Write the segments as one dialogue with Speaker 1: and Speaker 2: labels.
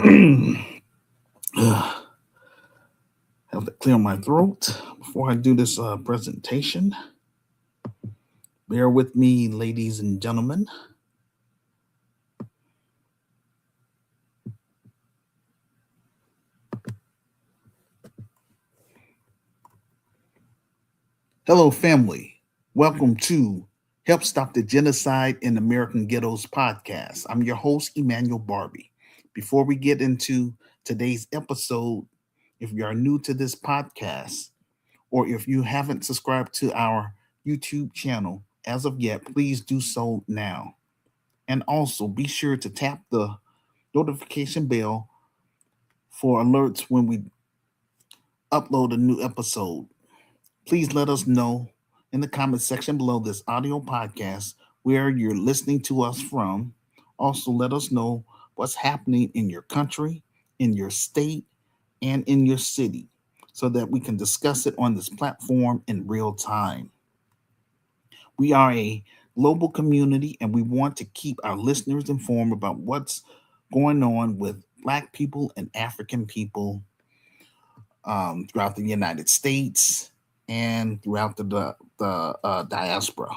Speaker 1: Have to clear my throat before I do this presentation. Bear with me, ladies and gentlemen. Hello, family. Welcome to Help Stop the Genocide in American Ghettos podcast. I'm your host, Emmanuel Barbie. Before we get into today's episode, if you are new to this podcast, or if you haven't subscribed to our YouTube channel as of yet, please do so now. And also be sure to tap the notification bell for alerts when we upload a new episode. Please let us know in the comment section below this audio podcast where you're listening to us from. Also, let us know what's happening in your country, in your state, and in your city so that we can discuss it on this platform in real time. We are a global community and we want to keep our listeners informed about what's going on with Black people and African people throughout the United States and throughout the diaspora.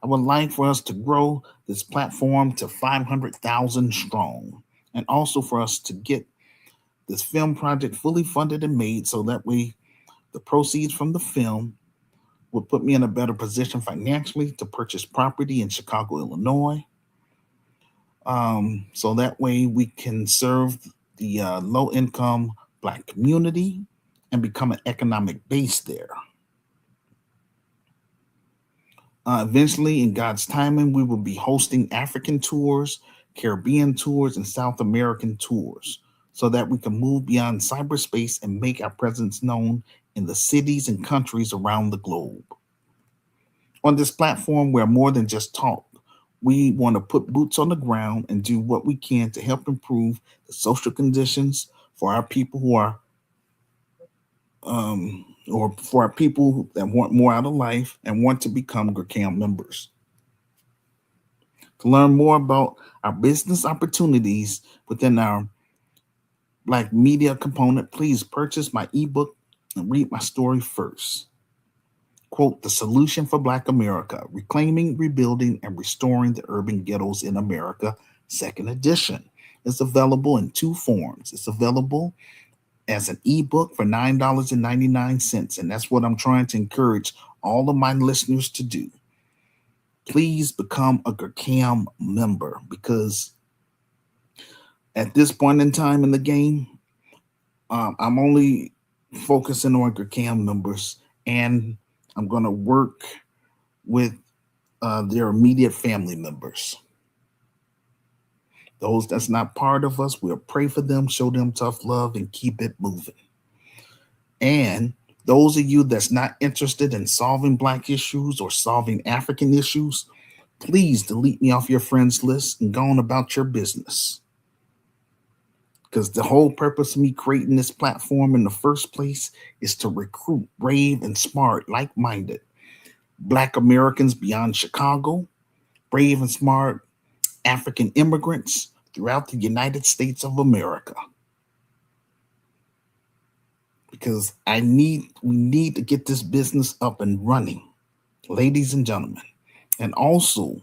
Speaker 1: I would like for us to grow this platform to 500,000 strong, and also for us to get this film project fully funded and made so that the proceeds from the film will put me in a better position financially to purchase property in Chicago, Illinois. So that way we can serve the low income Black community and become an economic base there. Eventually, in God's timing, we will be hosting African tours, Caribbean tours, and South American tours so that we can move beyond cyberspace and make our presence known in the cities and countries around the globe. On this platform, we're more than just talk. We want to put boots on the ground and do what we can to help improve the social conditions for our people who are or for our people that want more out of life and want to become GRCAM members. To learn more about our business opportunities within our Black media component, please purchase my ebook and read my story first. Quote, The Solution for Black America, Reclaiming, Rebuilding, and Restoring the Urban Ghettos in America, second edition. It's available in two forms. It's available as an ebook for $9.99. And that's what I'm trying to encourage all of my listeners to do. Please become a GRCAM member because at this point in time in the game, I'm only focusing on GRCAM members, and I'm going to work with their immediate family members. Those that's not part of us, we'll pray for them, show them tough love, and keep it moving. And those of you that's not interested in solving Black issues or solving African issues, please delete me off your friends list and go on about your business. Because the whole purpose of me creating this platform in the first place is to recruit brave and smart, like-minded Black Americans beyond Chicago, brave and smart African immigrants throughout the United States of America. Because we need to get this business up and running, ladies and gentlemen. And also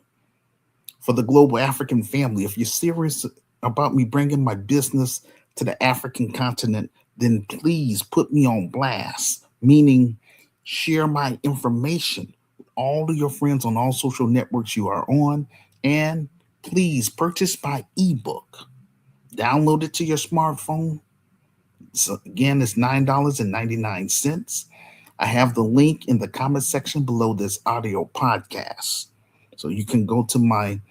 Speaker 1: for the global African family, if you're serious about me bringing my business to the African continent, then please put me on blast, meaning share my information with all of your friends on all social networks you are on, and please purchase my ebook. Download it to your smartphone. So again, it's $9.99. I have the link in the comment section below this audio podcast. So you can go to my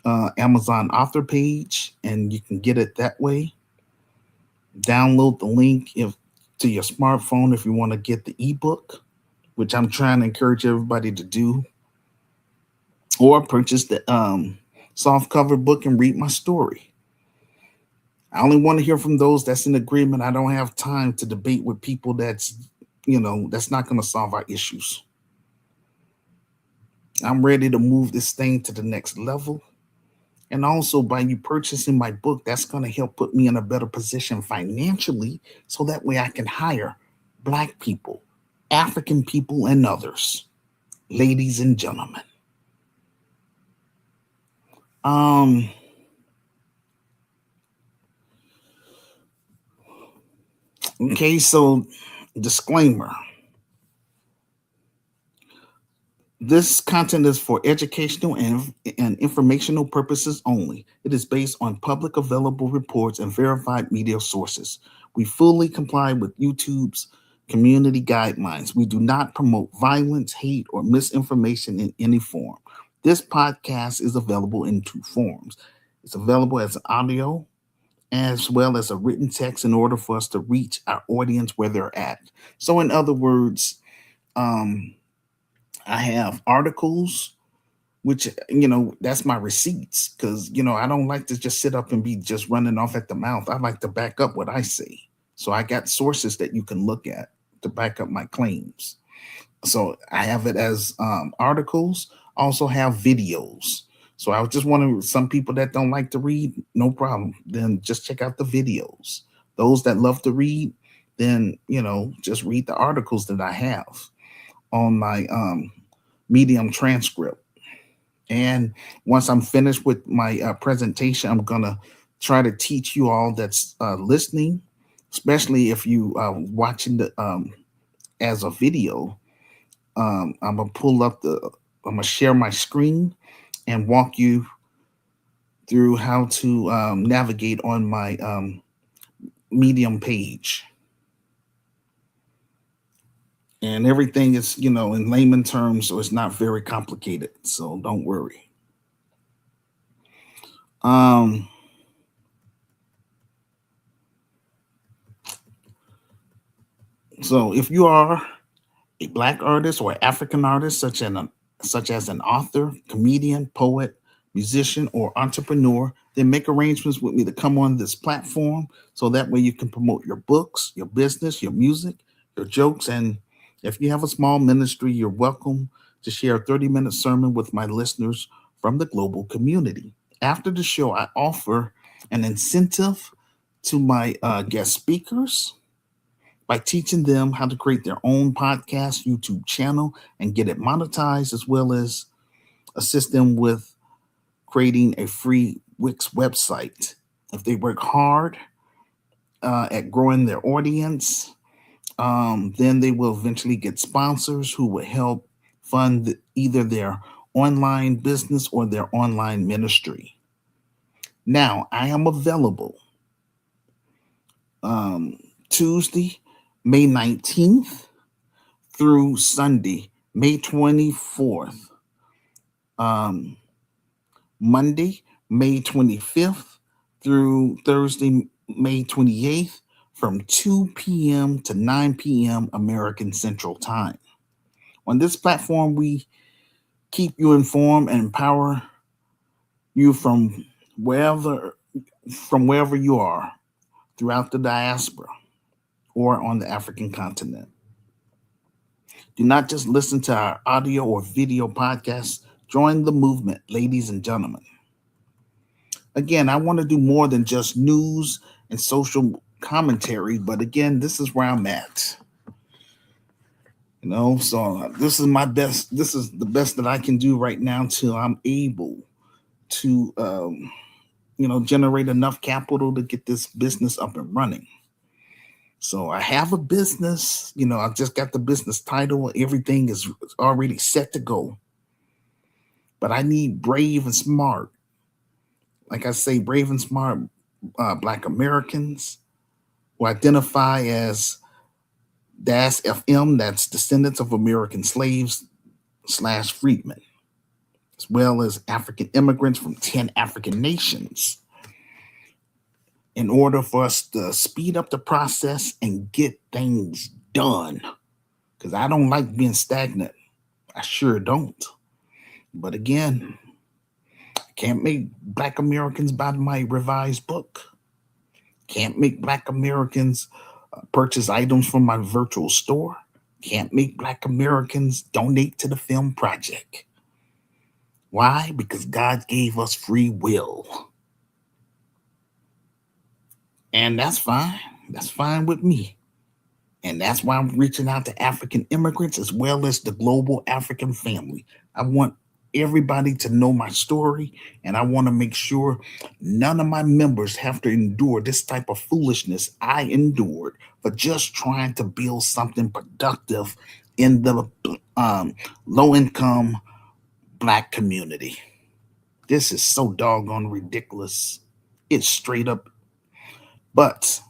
Speaker 1: Amazon author page and you can get it that way. Download the link to your smartphone if you want to get the ebook, which I'm trying to encourage everybody to do. Or purchase the soft cover book and read my story. I only want to hear from those that's in agreement. I don't have time to debate with people that's not going to solve our issues. I'm ready to move this thing to the next level. And also, by you purchasing my book, that's going to help put me in a better position financially so that way I can hire Black people, African people, and others. Ladies and gentlemen. Um, okay, so disclaimer. This content is for educational and informational purposes only. It is based on public available reports and verified media sources. We fully comply with YouTube's community guidelines. We do not promote violence, hate, or misinformation in any form. This podcast is available in two forms. It's available as an audio as well as a written text in order for us to reach our audience where they're at. So, in other words, um, I have articles, which, that's my receipts, because, I don't like to just sit up and be just running off at the mouth. I like to back up what I say. So I got sources that you can look at to back up my claims. So I have it as articles, also have videos. So I just want to, some people that don't like to read, no problem. Then just check out the videos. Those that love to read, then, just read the articles that I have on my Medium transcript. And once I'm finished with my presentation, I'm going to try to teach you all that's listening, especially if you watching the as a video. I'm going to pull up I'm going to share my screen and walk you through how to navigate on my Medium page. And everything is, in layman terms, so it's not very complicated. So don't worry. Um, so if you are a Black artist or African artist, such as an author, comedian, poet, musician, or entrepreneur, then make arrangements with me to come on this platform so that way you can promote your books, your business, your music, your jokes. And if you have a small ministry, you're welcome to share a 30-minute sermon with my listeners from the global community. After the show, I offer an incentive to my guest speakers by teaching them how to create their own podcast, YouTube channel, and get it monetized, as well as assist them with creating a free Wix website. If they work hard at growing their audience, then they will eventually get sponsors who will help fund either their online business or their online ministry. Now, I am available um, Tuesday, May 19th through Sunday, May 24th, um, Monday, May 25th through Thursday, May 28th, from 2 p.m. to 9 p.m. American Central Time. On this platform, we keep you informed and empower you wherever from wherever you are throughout the diaspora or on the African continent. Do not just listen to our audio or video podcasts. Join the movement, ladies and gentlemen. Again, I want to do more than just news and social commentary, but again, this is where I'm at. So this is my best. This is the best that I can do right now till I'm able to, generate enough capital to get this business up and running. So I have a business. I just got the business title. Everything is already set to go. But I need brave and smart. Like I say, brave and smart Black Americans who identify as DAS FM, that's descendants of American slaves / freedmen, as well as African immigrants from 10 African nations, in order for us to speed up the process and get things done. Because I don't like being stagnant. I sure don't. But again, I can't make Black Americans buy my revised book. Can't make Black Americans purchase items from my virtual store. Can't make Black Americans donate to the film project. Why? Because God gave us free will. And that's fine. That's fine with me. And that's why I'm reaching out to African immigrants as well as the global African family. I want everybody to know my story, and I want to make sure none of my members have to endure this type of foolishness I endured for just trying to build something productive in the um, low income black community. This is so doggone ridiculous. It's straight up, but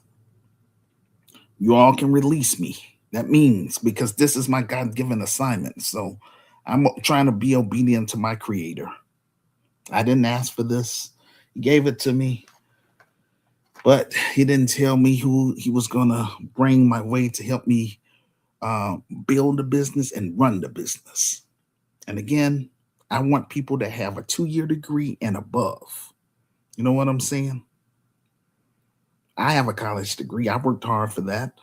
Speaker 1: you all can release me. That means because this is my God given assignment. So I'm trying to be obedient to my creator. I didn't ask for this. He gave it to me, but he didn't tell me who he was going to bring my way to help me uh, build the business and run the business. And again, I want people to have a 2 year degree and above. You know what I'm saying? I have a college degree. I worked hard for that.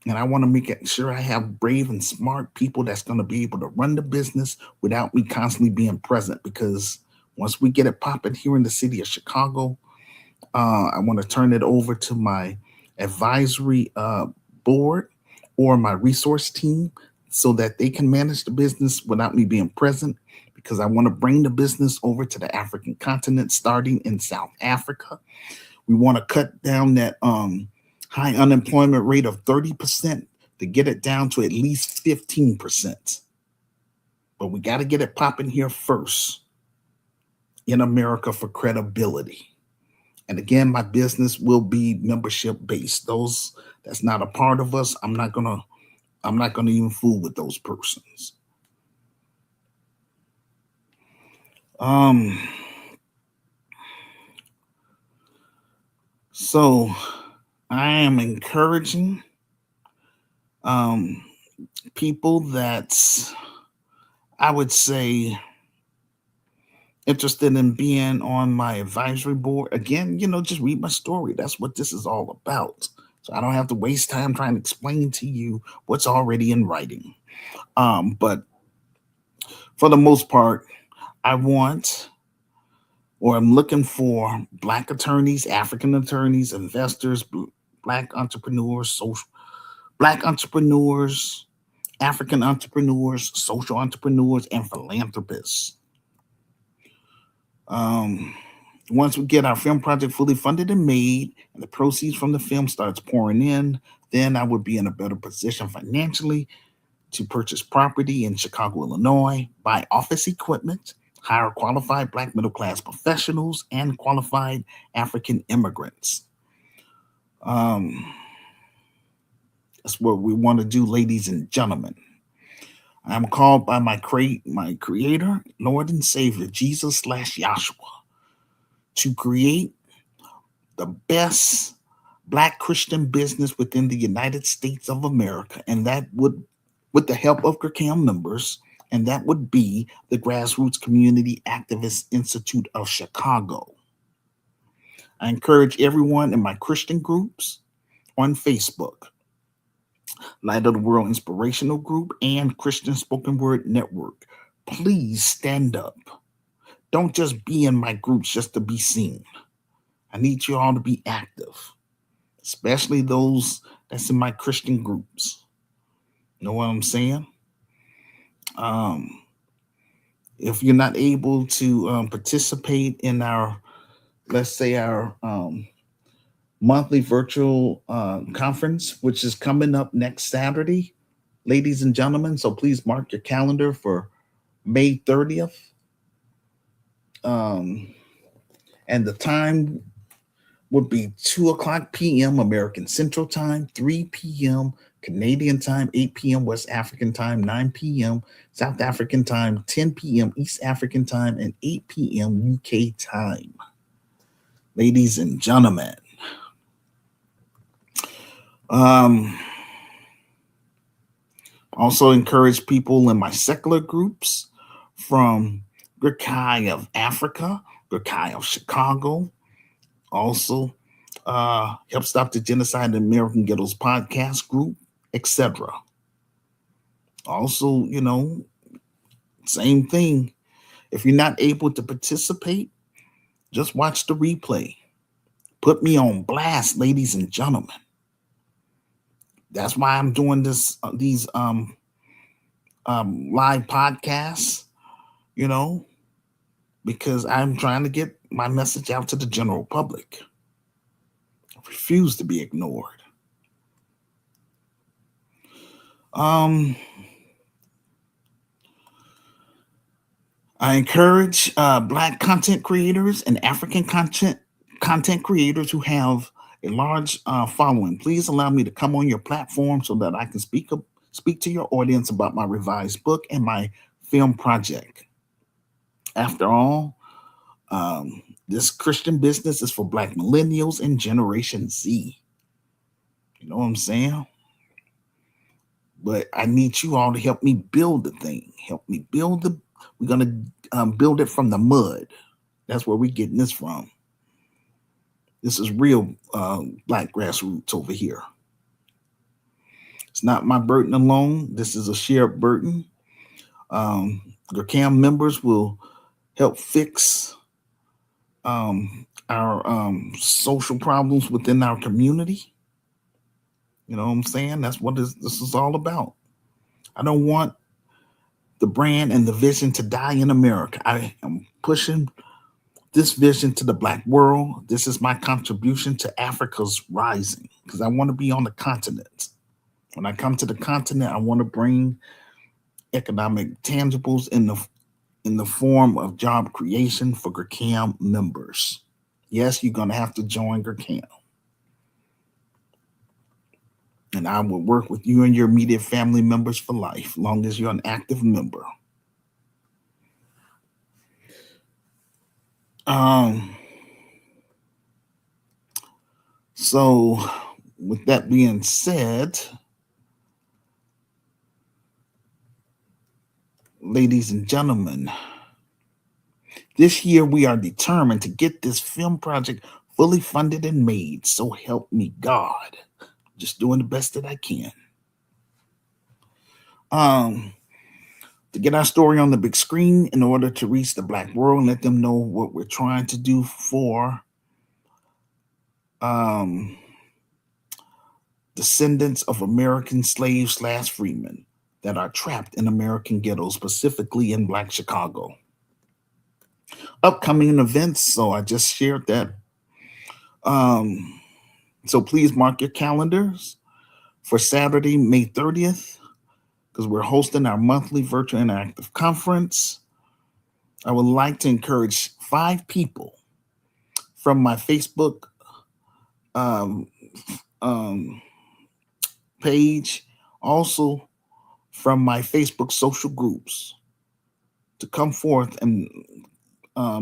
Speaker 1: And I want to make it sure I have brave and smart people that's going to be able to run the business without me constantly being present. Because once we get it popping here in the city of Chicago, I want to turn it over to my advisory board or my resource team so that they can manage the business without me being present. Because I want to bring the business over to the African continent, starting in South Africa. We want to cut down that high unemployment rate of 30% to get it down to at least 15%. But we got to get it popping here first in America for credibility. And again, my business will be membership based. Those that's not a part of us, I'm not gonna even fool with those persons. Um so I am encouraging um people that's, I would say, interested in being on my advisory board. Again, just read my story. That's what this is all about. So I don't have to waste time trying to explain to you what's already in writing. But for the most part, I want, or I'm looking for, black attorneys, African attorneys, investors, black entrepreneurs, black entrepreneurs, African entrepreneurs, social entrepreneurs, and philanthropists. Um, Once we get our film project fully funded and made, and the proceeds from the film starts pouring in, then I would be in a better position financially to purchase property in Chicago, Illinois, buy office equipment, hire qualified black middle class professionals, and qualified African immigrants. Um, that's what we want to do, ladies and gentlemen. I am called by my creator, Lord and Savior, Jesus slash Yahshua, to create the best black Christian business within the United States of America. And that would, with the help of CRCAM members, and that would be the Grassroots Community Activist Institute of Chicago. I encourage everyone in my Christian groups on Facebook, Light of the World Inspirational Group and Christian Spoken Word Network. Please stand up. Don't just be in my groups just to be seen. I need you all to be active, especially those that's in my Christian groups. You know what I'm saying? Um, if you're not able to participate in our, let's say, our monthly virtual conference, which is coming up next Saturday, ladies and gentlemen, so please mark your calendar for May 30th. Um, and the time would be 2 o'clock p.m. American Central Time, 3 p.m. Canadian Time, 8 p.m. West African Time, 9 p.m. South African Time, 10 p.m. East African Time, and 8 p.m. UK Time. Ladies and gentlemen, um, also encourage people in my secular groups from Gurkai of Africa, Gurkai of Chicago, also Help Stop the Genocide in American Ghettos podcast group, etc. Also, same thing. If you're not able to participate, just watch the replay. Put me on blast, ladies and gentlemen. That's why I'm doing these live podcasts, you know, because I'm trying to get my message out to the general public. I refuse to be ignored. Um, I encourage Black content creators and African content creators who have a large following. Please allow me to come on your platform so that I can speak to your audience about my revised book and my film project. After all, this Christian business is for Black millennials and Generation Z. You know what I'm saying? But I need you all to help me build the thing. Help me build the. We're gonna build it from the mud. That's where we're getting this from. This is real Black grassroots over here. It's not my burden alone. This is a shared burden. Your CAM members will help fix our social problems within our community. You know what I'm saying? That's what this is all about. I don't want the brand and the vision to die in America. I am pushing this vision to the Black world. This is my contribution to Africa's rising because I want to be on the continent. When I come to the continent, I want to bring economic tangibles in the form of job creation for GRCAM members. Yes, you're going to have to join GRCAM. And I will work with you and your immediate family members for life, long as you're an active member. Um, so, with that being said, ladies and gentlemen, this year we are determined to get this film project fully funded and made. So help me God. Just doing the best that I can. To get our story on the big screen in order to reach the Black world and let them know what we're trying to do for um, descendants of American slaves / freemen that are trapped in American ghettos, specifically in Black Chicago. Upcoming events, so I just shared that. So please mark your calendars for Saturday, May 30th, because we're hosting our monthly virtual interactive conference. I would like to encourage 5 people from my Facebook um, um, page, also from my Facebook social groups, to come forth and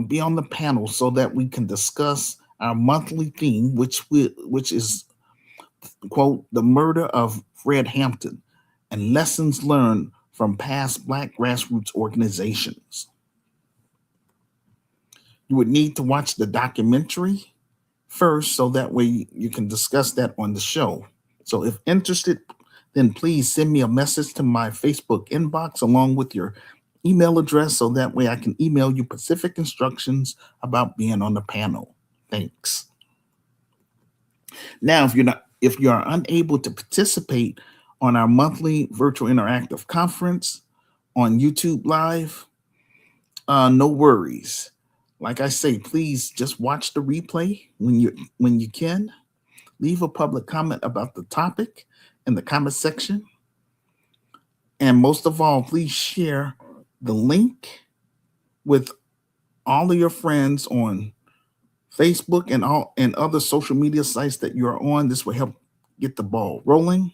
Speaker 1: be on the panel so that we can discuss our monthly theme, which is, quote, the murder of Fred Hampton and lessons learned from past Black grassroots organizations. You would need to watch the documentary first so that way you can discuss that on the show. So if interested, then please send me a message to my Facebook inbox along with your email address so that way I can email you specific instructions about being on the panel. Thanks. Now, if you are unable to participate on our monthly virtual interactive conference on YouTube Live, no worries. Like I say, please just watch the replay when you can. Leave a public comment about the topic in the comment section. And most of all, please share the link with all of your friends on Facebook and other social media sites that you are on. This will help get the ball rolling.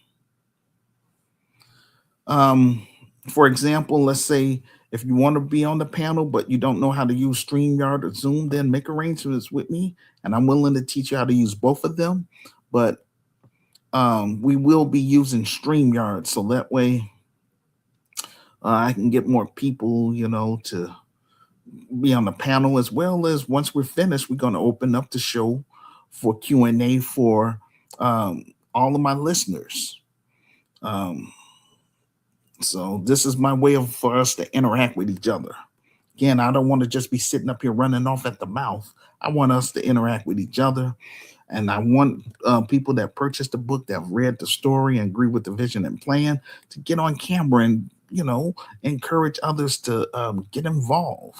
Speaker 1: For example, let's say if you want to be on the panel but you don't know how to use StreamYard or Zoom, then make arrangements with me, and I'm willing to teach you how to use both of them. But we will be using StreamYard, so that way I can get more people, to be on the panel, as well as once we're finished, we're going to open up the show for Q&A for all of my listeners. So this is my way for us to interact with each other. Again, I don't want to just be sitting up here running off at the mouth. I want us to interact with each other. And I want people that purchased the book, that have read the story and agree with the vision and plan, to get on camera and, encourage others to get involved.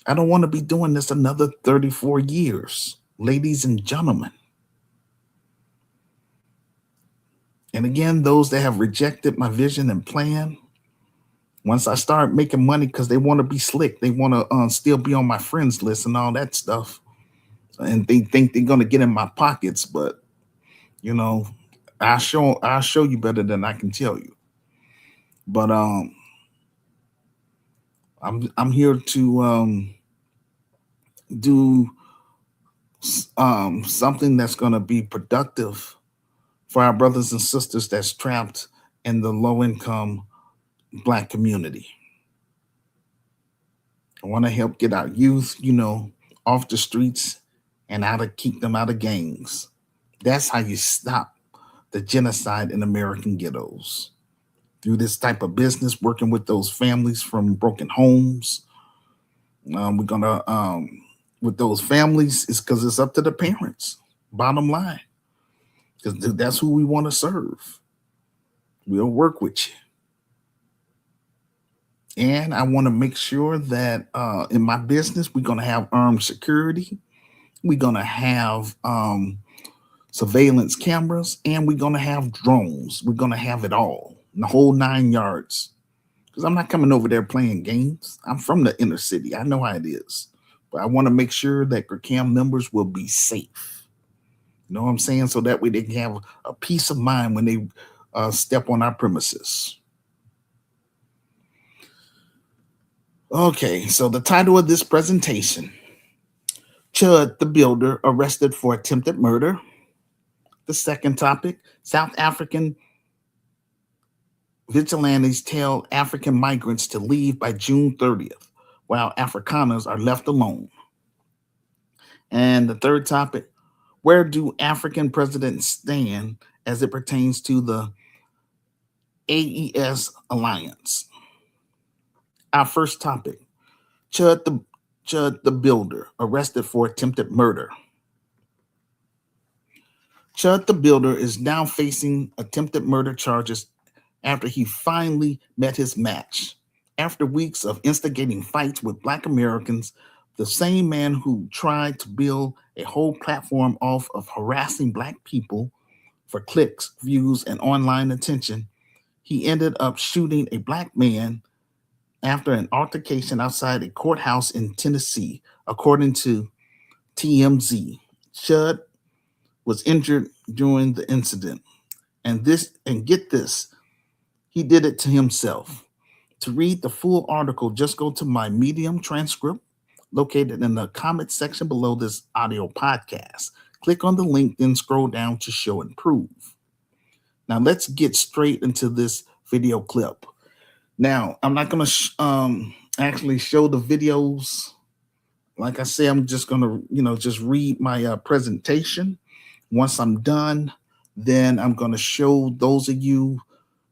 Speaker 1: I don't want to be doing this another 34 years, ladies and gentlemen. And again, those that have rejected my vision and plan, once I start making money because they want to be slick, they want to still be on my friends list and all that stuff, and they think they're gonna get in my pockets. But you know, I'll show you better than I can tell you. But I'm here to do something that's gonna be productive for our brothers and sisters that's trapped in the low income black community. I want to help get our youth, off the streets and how to keep them out of gangs. That's how you stop the genocide in American ghettos. Through this type of business, working with those families from broken homes. We're gonna with those families is because it's up to the parents. Bottom line, because that's who we want to serve. We'll work with you. And I want to make sure that in my business, we're going to have armed security. We're going to have surveillance cameras, and we're going to have drones. We're going to have it all, the whole 9 yards. Because I'm not coming over there playing games. I'm from the inner city. I know how it is. But I want to make sure that CAM members will be safe. You know what I'm saying? So that way they can have a peace of mind when they step on our premises. Okay, so the title of this presentation, Chud the Builder Arrested for Attempted Murder. The second topic, South African vigilantes tell African migrants to leave by June 30th, while Afrikaners are left alone. And the third topic, where do African presidents stand as it pertains to the AES alliance? Our first topic, Chud the Builder arrested for attempted murder. Chud the Builder is now facing attempted murder charges after he finally met his match. After weeks of instigating fights with Black Americans, the same man who tried to build a whole platform off of harassing Black people for clicks, views, and online attention, he ended up shooting a Black man after an altercation outside a courthouse in Tennessee, according to TMZ. Chud was injured during the incident. And get this, he did it to himself. To read the full article, just go to my Medium transcript located in the comment section below this audio podcast. Click on the link, then scroll down to show and prove. Now let's get straight into this video clip. Now, I'm not going to actually show the videos. Like I say, I'm just going to, just read my presentation. Once I'm done, then I'm going to show those of you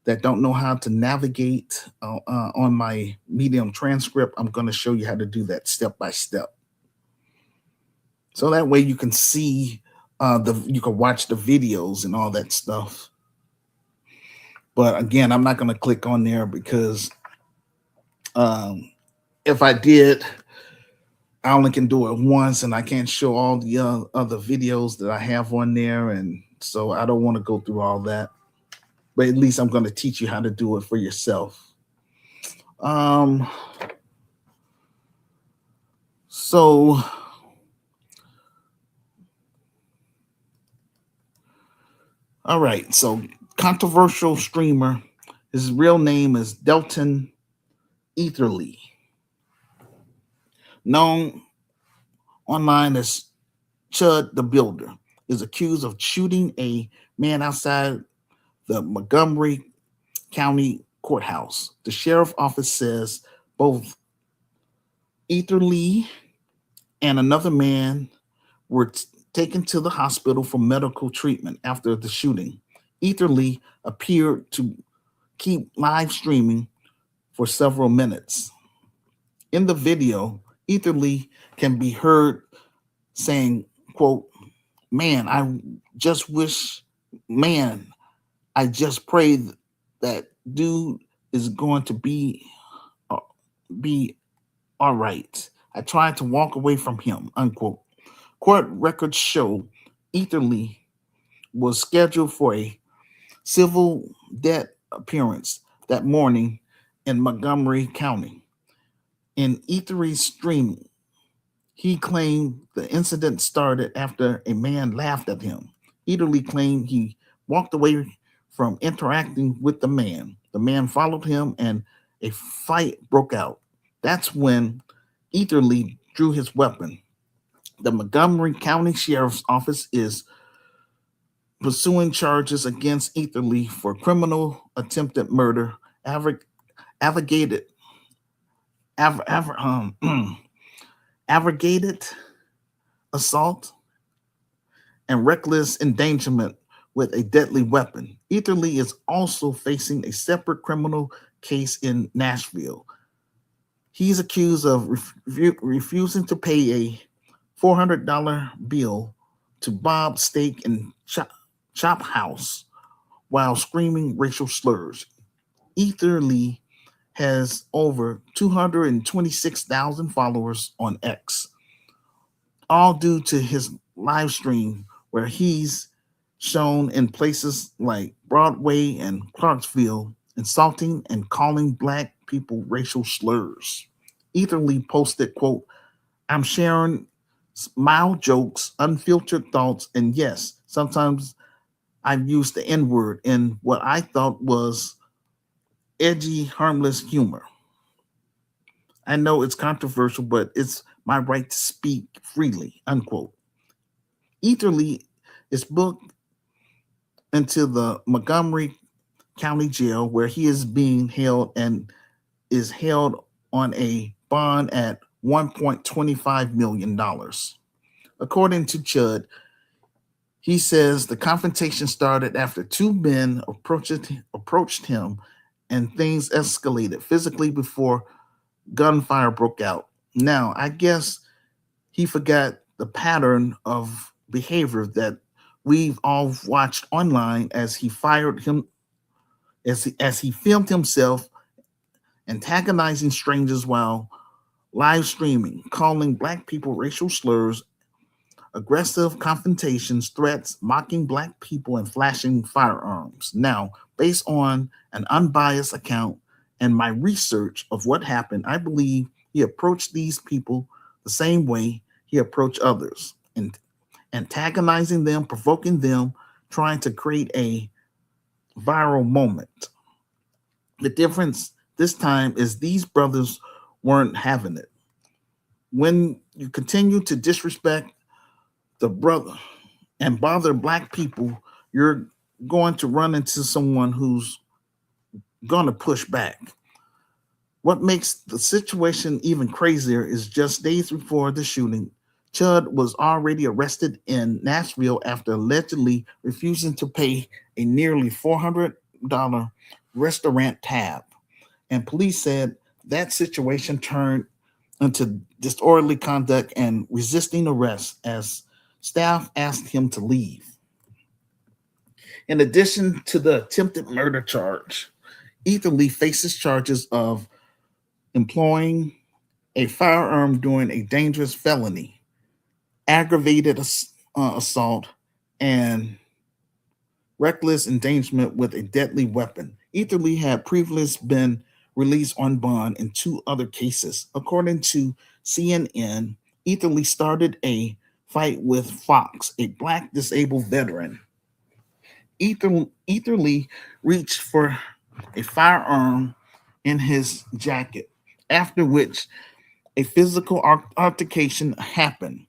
Speaker 1: that don't know how to navigate on my Medium transcript. I'm going to show you how to do that step by step. So that way you can see, you can watch the videos and all that stuff. But again, I'm not going to click on there because if I did, I only can do it once and I can't show all the other videos that I have on there. And so I don't want to go through all that. But at least I'm going to teach you how to do it for yourself. So all right. So controversial streamer, his real name is Delton Etherly, known online as Chud the Builder, is accused of shooting a man outside the Montgomery County Courthouse. The sheriff office says both Etherly and another man were taken to the hospital for medical treatment after the shooting. Etherly appeared to keep live streaming for several minutes. In the video, Etherly can be heard saying, quote, man, just wish, man, I just pray that dude is going to uh, be all right. I tried to walk away from him, unquote. Court records show Etherly was scheduled for a civil debt appearance that morning in Montgomery County. In Etherly's streaming, he claimed the incident started after a man laughed at him. Italy claimed he walked away from interacting with the man. The man followed him and a fight broke out. That's when Italy drew his weapon. The Montgomery County Sheriff's Office is pursuing charges against Italy for criminal attempted murder, avagated, av- av- avagated assault, and reckless endangerment with a deadly weapon. Etherly is also facing a separate criminal case in Nashville. He's accused of refusing to pay a $400 bill to Bob Steak and Chop House while screaming racial slurs. Etherly has over 226,000 followers on X, all due to his live stream where he's shown in places like Broadway and Clarksville insulting and calling black people racial slurs. Etherly posted, quote, I'm sharing mild jokes, unfiltered thoughts, and yes, sometimes I've used the N word in what I thought was edgy, harmless humor. I know it's controversial, but it's my right to speak freely, unquote. Etherly is booked into the Montgomery County Jail where he is being held and is held on a bond at $1.25 million. According to Chud, he says the confrontation started after two men approached him and things escalated physically before gunfire broke out. Now, I guess he forgot the pattern of behavior that we've all watched online as he fired him as he filmed himself antagonizing strangers while live streaming, calling black people racial slurs, aggressive confrontations, threats, mocking black people, and flashing firearms. Now, based on an unbiased account and my research of what happened, I believe he approached these people the same way he approached others, and antagonizing them, provoking them, trying to create a viral moment. The difference this time is these brothers weren't having it. When you continue to disrespect the brother and bother black people, you're going to run into someone who's going to push back. What makes the situation even crazier is just days before the shooting, Chud was already arrested in Nashville after allegedly refusing to pay a nearly $400 restaurant tab. And police said that situation turned into disorderly conduct and resisting arrest as staff asked him to leave. In addition to the attempted murder charge, Ethan Lee faces charges of employing a firearm during a dangerous felony, aggravated assault, and reckless endangerment with a deadly weapon. Ethan Lee had previously been released on bond in two other cases. According to CNN, Ethan Lee started a fight with Fox, a black disabled veteran. Ethan Lee reached for a firearm in his jacket, after which a physical altercation happened.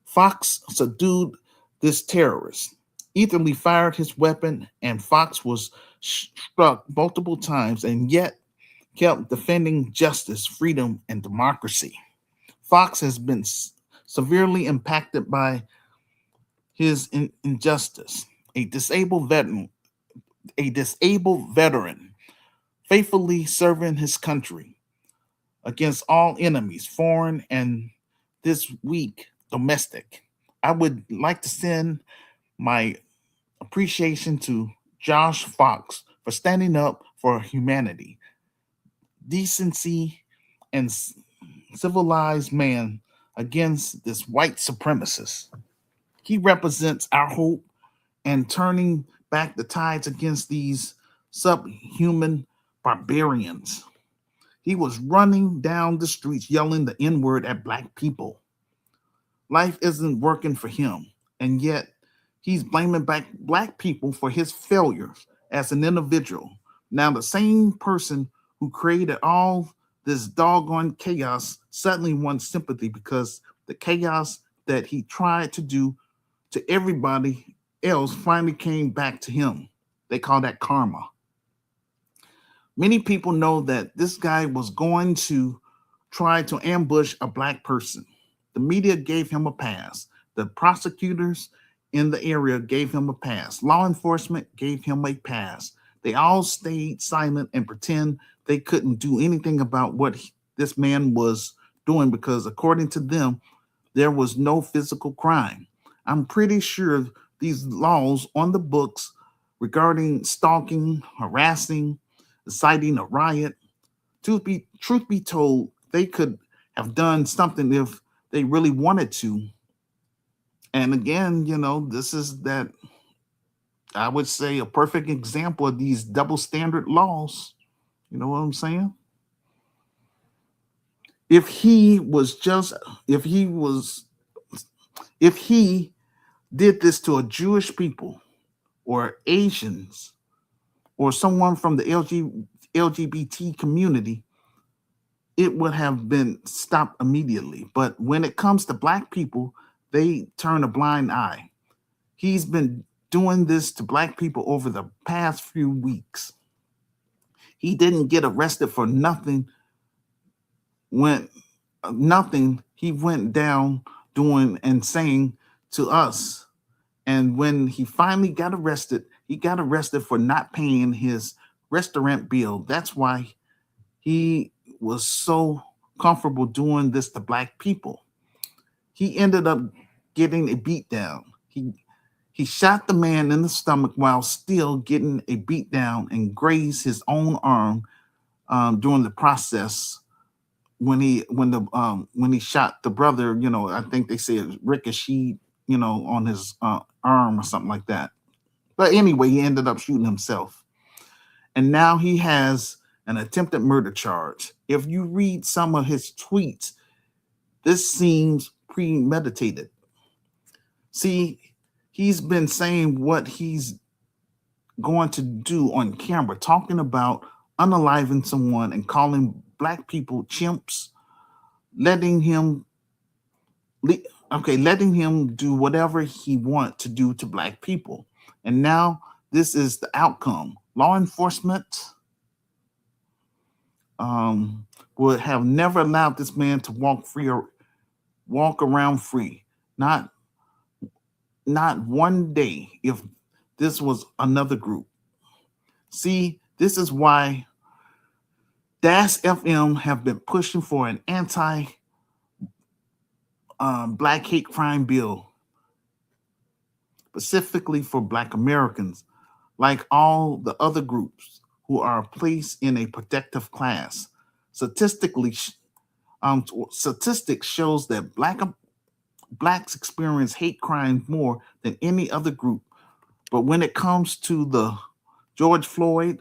Speaker 1: Fox subdued this terrorist. Ethan Lee fired his weapon, and Fox was struck multiple times and yet kept defending justice, freedom, and democracy. Fox has been severely impacted by his injustice. A disabled veteran, a disabled veteran, faithfully serving his country. against all enemies, foreign and this week domestic. I would like to send my appreciation to Josh Fox for standing up for humanity, decency, and civilized man against this white supremacist. He represents our hope and turning back the tides against these subhuman barbarians. He was running down the streets yelling the N word at black people. Life isn't working for him, and yet he's blaming black people for his failures as an individual. Now, the same person who created all this doggone chaos suddenly wants sympathy because the chaos that he tried to do to everybody else finally came back to him. They call that karma. Many people know that this guy was going to try to ambush a black person. The media gave him a pass. The prosecutors in the area gave him a pass. Law enforcement gave him a pass. They all stayed silent and pretend they couldn't do anything about what this man was doing because, according to them, there was no physical crime. I'm pretty sure these laws on the books regarding stalking, harassing, inciting a riot, truth be told, they could have done something if they really wanted to. And again, this is that I would say a perfect example of these double standard laws. You know what I'm saying? If he was just, if he did this to a Jewish people or Asians or someone from the LGBT community, it would have been stopped immediately. But when it comes to black people, they turn a blind eye. He's been doing this to black people over the past few weeks. He didn't get arrested for nothing when nothing he went down doing and saying to us. And when he finally got arrested, he got arrested for not paying his restaurant bill. That's why he was so comfortable doing this to black people. He ended up getting a beat down. He shot the man in the stomach while still getting a beat down and grazed his own arm during the process when he shot the brother. I think they said ricochet, on his arm or something like that. But anyway, he ended up shooting himself, and now he has an attempted murder charge. If you read some of his tweets, this seems premeditated. See, he's been saying what he's going to do on camera, talking about unaliving someone and calling black people chimps, letting him do whatever he wants to do to black people. And now this is the outcome. Law enforcement would have never allowed this man to walk around free. Not one day if this was another group. See, this is why DAS FM have been pushing for an anti black hate crime bill, specifically for black Americans, like all the other groups who are placed in a protective class. Statistics shows that blacks experience hate crimes more than any other group. But when it comes to the George Floyd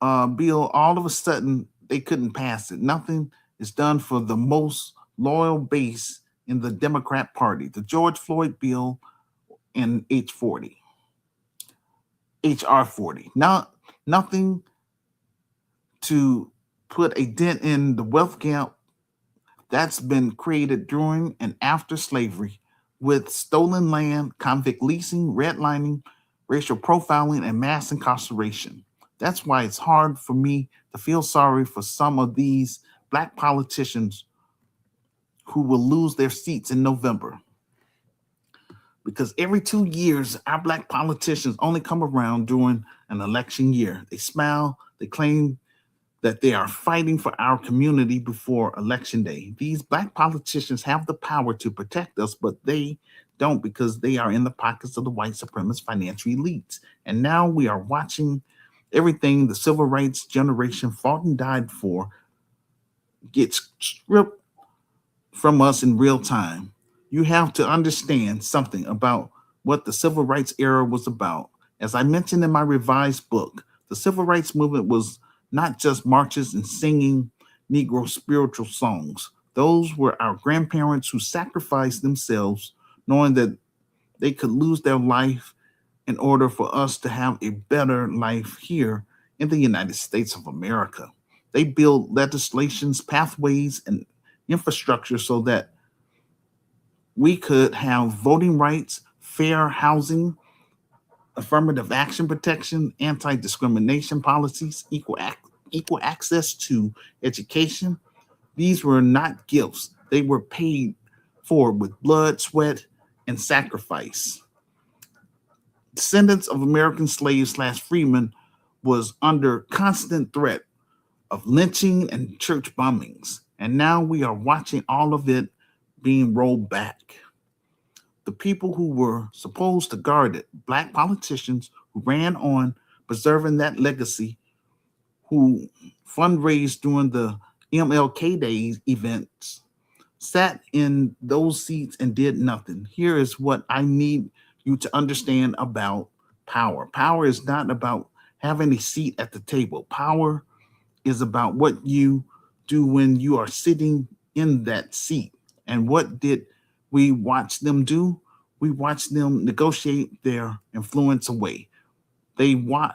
Speaker 1: bill, all of a sudden they couldn't pass it. Nothing is done for the most loyal base in the Democrat Party. The George Floyd bill and HR 40. Now, nothing to put a dent in the wealth gap that's been created during and after slavery with stolen land, convict leasing, redlining, racial profiling, and mass incarceration. That's why it's hard for me to feel sorry for some of these black politicians who will lose their seats in November. Because every 2 years, our black politicians only come around during an election year. They smile, they claim that they are fighting for our community before election day. These black politicians have the power to protect us, but they don't because they are in the pockets of the white supremacist financial elites. And now we are watching everything the civil rights generation fought and died for get stripped from us in real time. You have to understand something about what the civil rights era was about. As I mentioned in my revised book, the civil rights movement was not just marches and singing Negro spiritual songs. Those were our grandparents who sacrificed themselves, knowing that they could lose their life in order for us to have a better life here in the United States of America. They built legislations, pathways, and infrastructure so that we could have voting rights, fair housing, affirmative action protection, anti discrimination policies, equal access to education. These were not gifts, they were paid for with blood, sweat, and sacrifice. Descendants of American slaves slash freemen was under constant threat of lynching and church bombings. And now we are watching all of it being rolled back. The people who were supposed to guard it, black politicians who ran on preserving that legacy, who fundraised during the MLK Days events, sat in those seats and did nothing. Here is what I need you to understand about power. Power is not about having a seat at the table. Power is about what you do when you are sitting in that seat. And what did we watch them do? We watched them negotiate their influence away. They wa-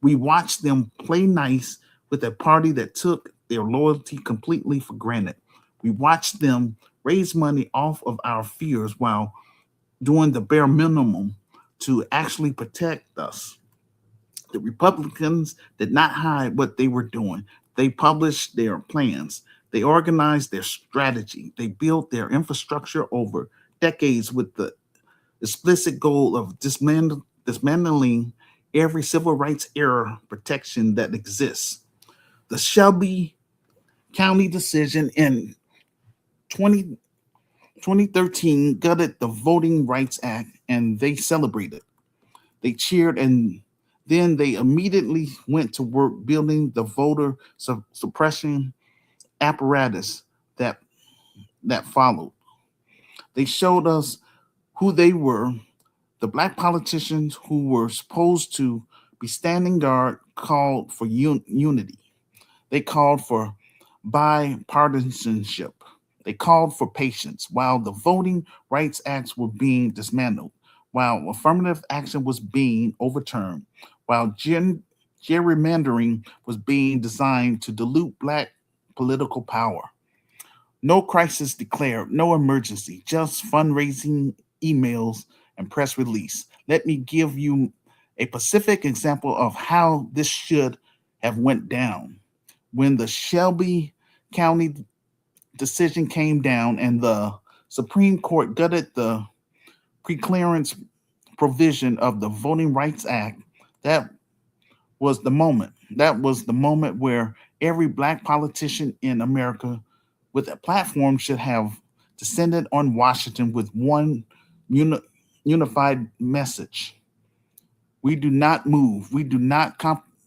Speaker 1: we watched them play nice with a party that took their loyalty completely for granted. We watched them raise money off of our fears while doing the bare minimum to actually protect us. The Republicans did not hide what they were doing. They published their plans. They organized their strategy. They built their infrastructure over decades with the explicit goal of dismantling every civil rights era protection that exists. The Shelby County decision in 20, 2013 gutted the Voting Rights Act and they celebrated. They cheered and then they immediately went to work building the voter suppression apparatus that followed. They showed us who they were. The black politicians who were supposed to be standing guard called for unity. They called for bipartisanship. They called for patience while the Voting Rights Acts were being dismantled, while affirmative action was being overturned, while gerrymandering was being designed to dilute black political power. No crisis declared, no emergency, just fundraising emails and press release. Let me give you a specific example of how this should have went down. When the Shelby County decision came down and the Supreme Court gutted the preclearance provision of the Voting Rights Act, that was the moment. That was the moment where every black politician in America with a platform should have descended on Washington with one uni- unified message. We do not move. We do not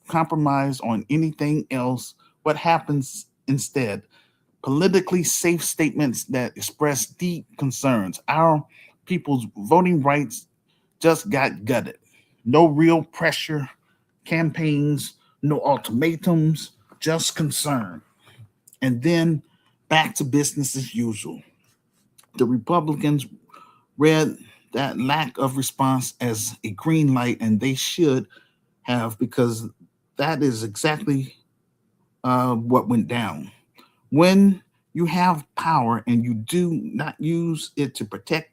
Speaker 1: compromise on anything else. What happens instead? Politically safe statements that express deep concerns. Our people's voting rights just got gutted. No real pressure, campaigns, no ultimatums, just concern. And then back to business as usual. The Republicans read that lack of response as a green light, and they should have, because that is exactly what went down. When you have power and you do not use it to protect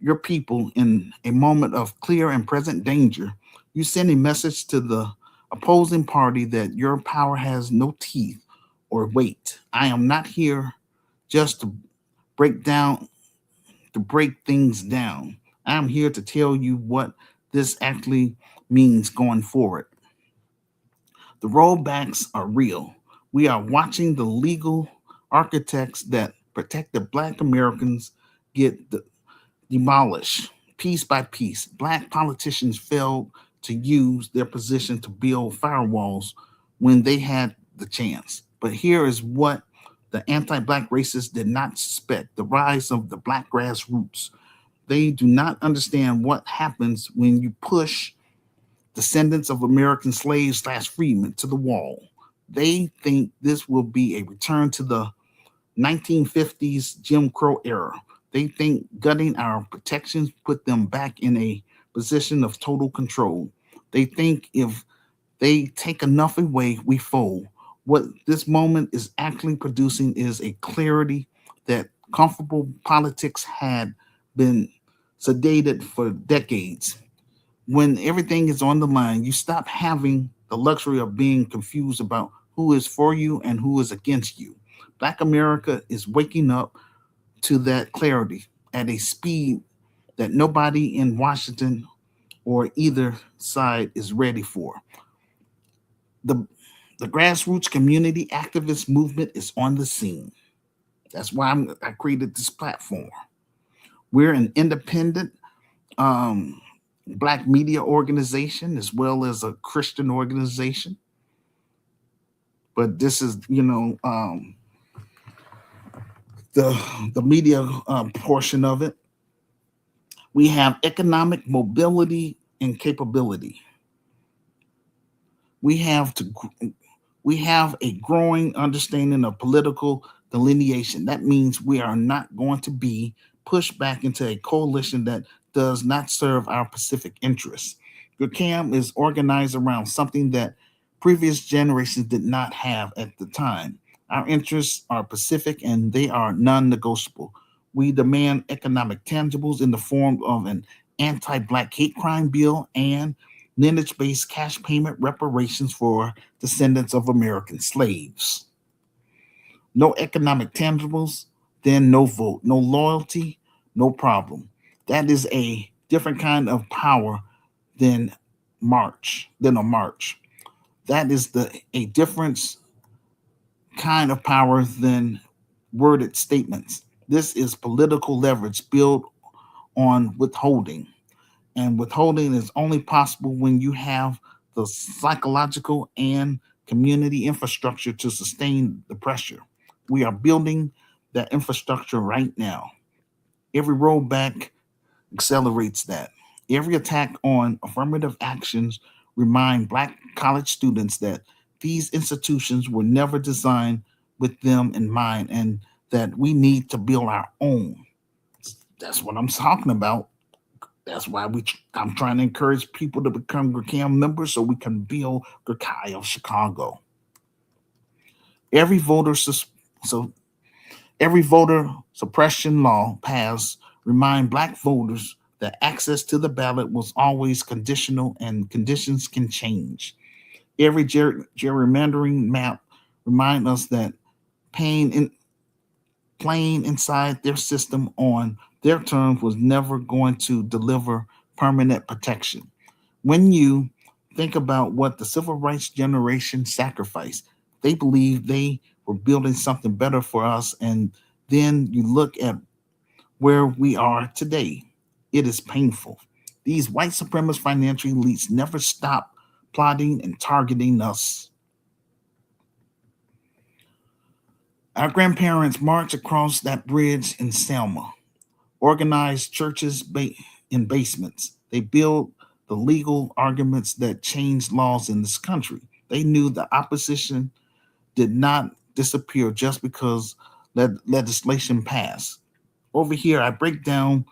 Speaker 1: your people in a moment of clear and present danger, you send a message to the opposing party that your power has no teeth or weight. I am not here just break down to break things down. I'm here to tell you what this actually means going forward. The rollbacks are real. We are watching the legal architects that protected Black Americans get demolished piece by piece. Black politicians failed to use their position to build firewalls when they had the chance. But here is what the anti Black racists did not suspect: the rise of the Black grassroots. They do not understand what happens when you push descendants of American slaves slash freedmen to the wall. They think this will be a return to the 1950s Jim Crow era. They think gutting our protections put them back in a position of total control. They think if they take enough away, we fold. What this moment is actually producing is a clarity that comfortable politics had been sedated for decades. When everything is on the line, you stop having the luxury of being confused about who is for you and who is against you. Black America is waking up to that clarity at a speed that nobody in Washington or either side is ready for. The, the grassroots community activist movement is on the scene. That's why I created this platform. We're an independent um, black media organization as well as a Christian organization. But this is, the media portion of it. We have economic mobility and capability. We have to we have a growing understanding of political delineation. That means we are not going to be pushed back into a coalition that does not serve our Pacific interests. Your CAM is organized around something that previous generations did not have at the time. Our interests are Pacific and they are non negotiable. We demand economic tangibles in the form of an anti black hate crime bill and lineage based cash payment reparations for descendants of American slaves. No economic tangibles, then no vote, no loyalty, no problem. That is a different kind of power than than a march. That is the a difference kind of power than worded statements. This is political leverage built on withholding. And withholding is only possible when you have the psychological and community infrastructure to sustain the pressure. We are building that infrastructure right now. Every rollback accelerates that. Every attack on affirmative actions remind Black college students that these institutions were never designed with them in mind and that we need to build our own. That's what I'm talking about. That's why I'm trying to encourage people to become GRCAM members so we can build GRCI of Chicago. Every voter so every voter suppression law passed remind Black voters that access to the ballot was always conditional and conditions can change. Every gerrymandering map remind us that pain in playing inside their system on their terms was never going to deliver permanent protection. When you think about what the civil rights generation sacrificed, they believed they were building something better for us. And then you look at where we are today. It is painful. These white supremacist financial elites never stop plotting and targeting us. Our grandparents marched across that bridge in Selma, organized churches in basements. They built the legal arguments that changed laws in this country. They knew the opposition did not disappear just because legislation passed. Over here, I break down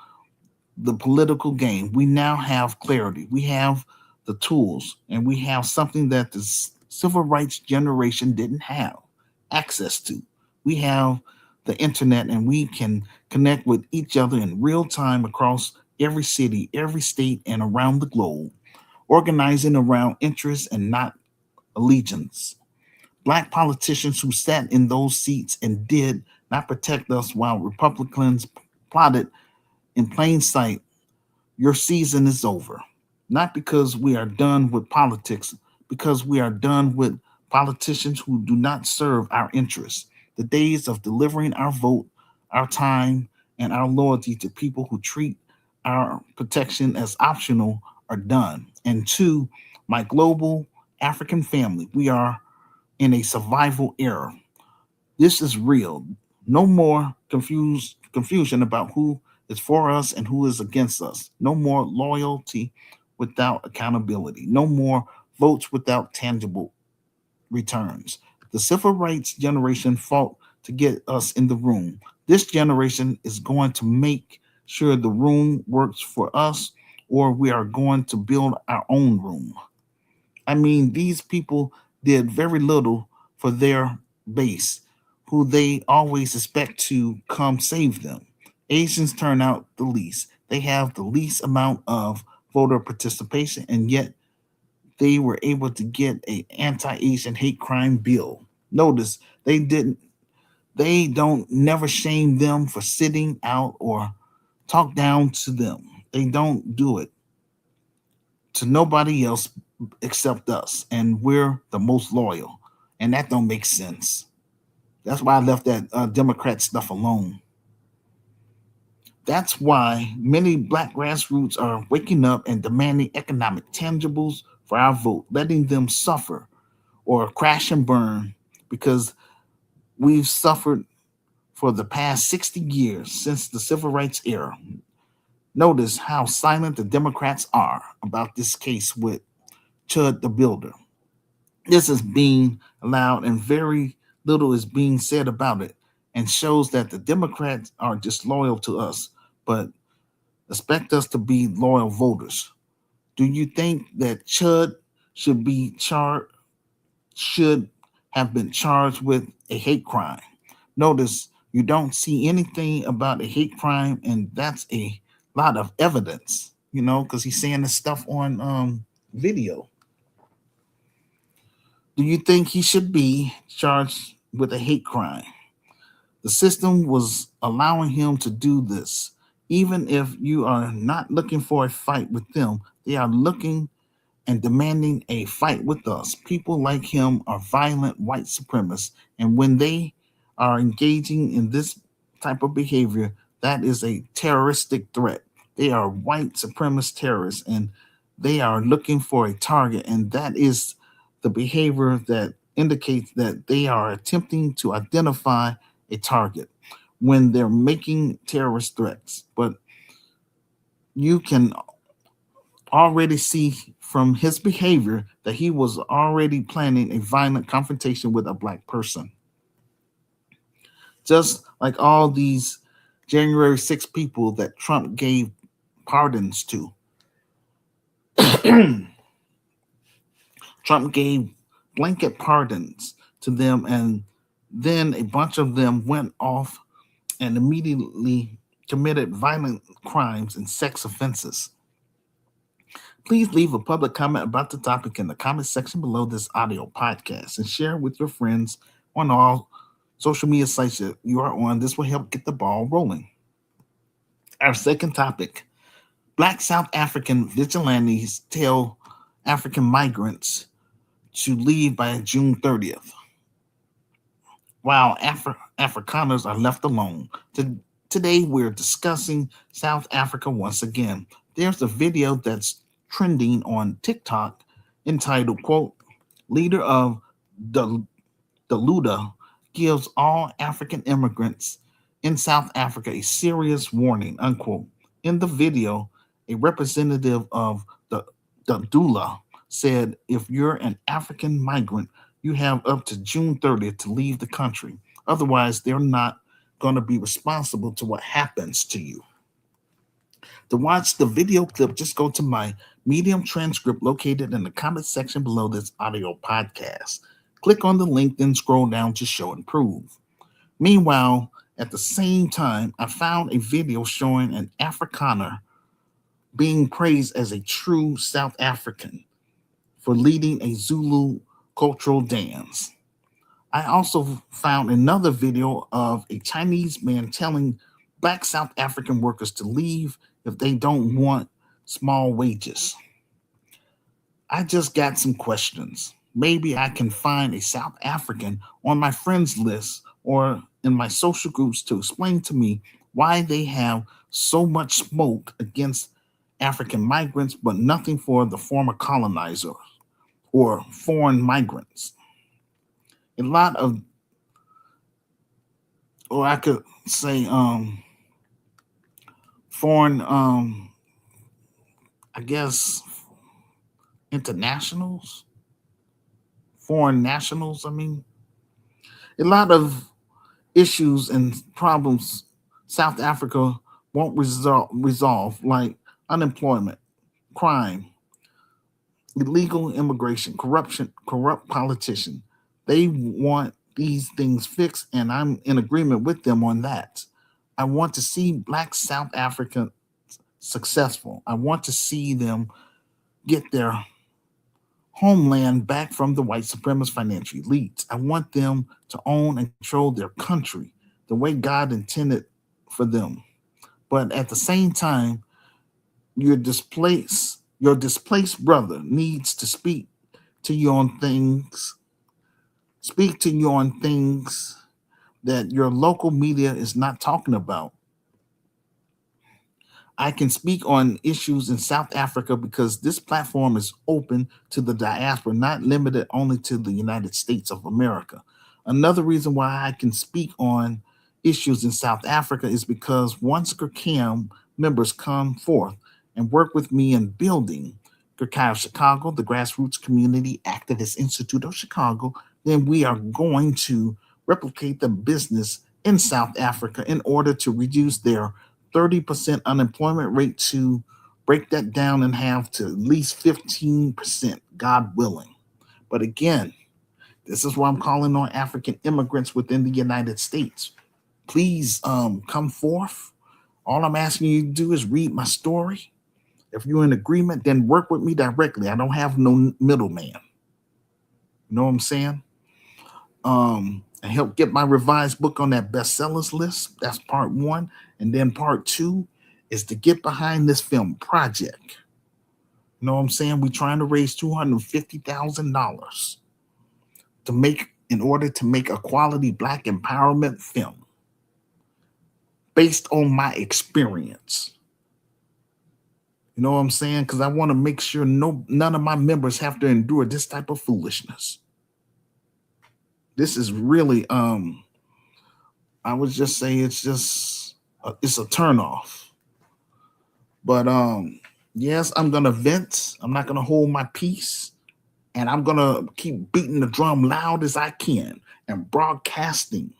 Speaker 1: the political game. We now have clarity. We have the tools, and we have something that the civil rights generation didn't have access to. We have the internet, and we can connect with each other in real time across every city, every state, and around the globe, organizing around interests and not allegiance. Black politicians who sat in those seats and did not protect us while Republicans plotted in plain sight. Your season is over. Not because we are done with politics, because we are done with politicians who do not serve our interests. The days of delivering our vote, our time, and our loyalty to people who treat our protection as optional are done. And two, my global African family, we are in a survival era. This is real. No more confusion about who is for us and who is against us. No more loyalty without accountability. No more votes without tangible returns. The civil rights generation fought to get us in the room. This generation is going to make sure the room works for us, or we are going to build our own room. I mean, these people did very little for their base, who they always expect to come save them. Asians turn out the least. They have the least amount of voter participation, and yet they were able to get a anti-Asian hate crime bill. Notice they don't never shame them for sitting out or talk down to them. They don't do it to nobody else except us, and we're the most loyal, and that don't make sense. That's why I left that Democrat stuff alone. That's why many black grassroots are waking up and demanding economic tangibles for our vote, letting them suffer or crash and burn, because we've suffered for the past 60 years since the civil rights era. Notice how silent the Democrats are about this case with Chud the Builder. This is being allowed, and very little is being said about it, and shows that the Democrats are disloyal to us, but expect us to be loyal voters. Do you think that Chud should be charged? Should have been charged with a hate crime? Notice you don't see anything about a hate crime, and that's a lot of evidence. Because he's saying this stuff on video. Do you think he should be charged with a hate crime? The system was allowing him to do this. Even if you are not looking for a fight with them, they are looking and demanding a fight with us. People like him are violent white supremacists, and when they are engaging in this type of behavior, that is a terroristic threat. They are white supremacist terrorists, and they are looking for a target, and that is the behavior that indicates that they are attempting to identify a target when they're making terrorist threats. But you can already see from his behavior that he was already planning a violent confrontation with a black person. Just like all these January 6 people that Trump gave pardons to. Trump gave blanket pardons to them, and then a bunch of them went off and immediately committed violent crimes and sex offenses. Please leave a public comment about the topic in the comment section below this audio podcast and share with your friends on all social media sites that you are on. This will help get the ball rolling. Our second topic: Black South African vigilantes tell African migrants to leave by June 30th, while Afrikaners are left alone. Today, we're discussing South Africa once again. There's a video that's trending on TikTok entitled, quote, "Leader of the Luda gives all African immigrants in South Africa a serious warning," unquote. In the video, a representative of the Dula said, "If you're an African migrant, you have up to June 30th to leave the country. Otherwise, they're not going to be responsible to what happens to you." To watch the video clip, just go to my Medium transcript located in the comment section below this audio podcast. Click on the link, then scroll down to show and prove. Meanwhile, at the same time, I found a video showing an Afrikaner being praised as a true South African for leading a Zulu cultural dance. I also found another video of a Chinese man telling Black South African workers to leave if they don't want small wages. I just got some questions. maybe I can find a South African on my friends list or in my social groups to explain to me why they have so much smoke against African migrants, but nothing for the former colonizer or foreign migrants. A lot of, or I could say, foreign, I guess, internationals, foreign nationals. I mean, a lot of issues and problems South Africa won't resolve like unemployment, crime, illegal immigration, corruption, corrupt politician. They want these things fixed, and I'm in agreement with them on that. I want to see Black South Africa successful. I want to see them get their homeland back from the white supremacist financial elites. I want them to own and control their country the way God intended for them. But at the same time, your displaced brother needs to to you on things, speak to you on things that your local media is not talking about. I can speak on issues in South Africa because this platform is open to the diaspora, not limited only to the United States of America. Another reason why I can speak on issues in South Africa is because once GERCAM members come forth and work with me in building GERCAI of Chicago, the Grassroots Community Activist Institute of Chicago, then we are going to replicate the business in South Africa in order to reduce their 30% unemployment rate to break that down and have to at least 15%, God willing. But again, this is why I'm calling on African immigrants within the United States. Please come forth. All I'm asking you to do is read my story. If you're in agreement, then work with me directly. I don't have no middleman. You know what I'm saying? And help get my revised book on that bestsellers list. That's part one. And then part two is to get behind this film project. You know what I'm saying? We're trying to raise $250,000 to make in order to make a quality black empowerment film based on my experience. You know what I'm saying? Because I want to make sure none of my members have to endure this type of foolishness. This is really I would just say it's a turnoff. But yes, I'm gonna vent. I'm not gonna hold my peace, and I'm gonna keep beating the drum loud as I can and broadcasting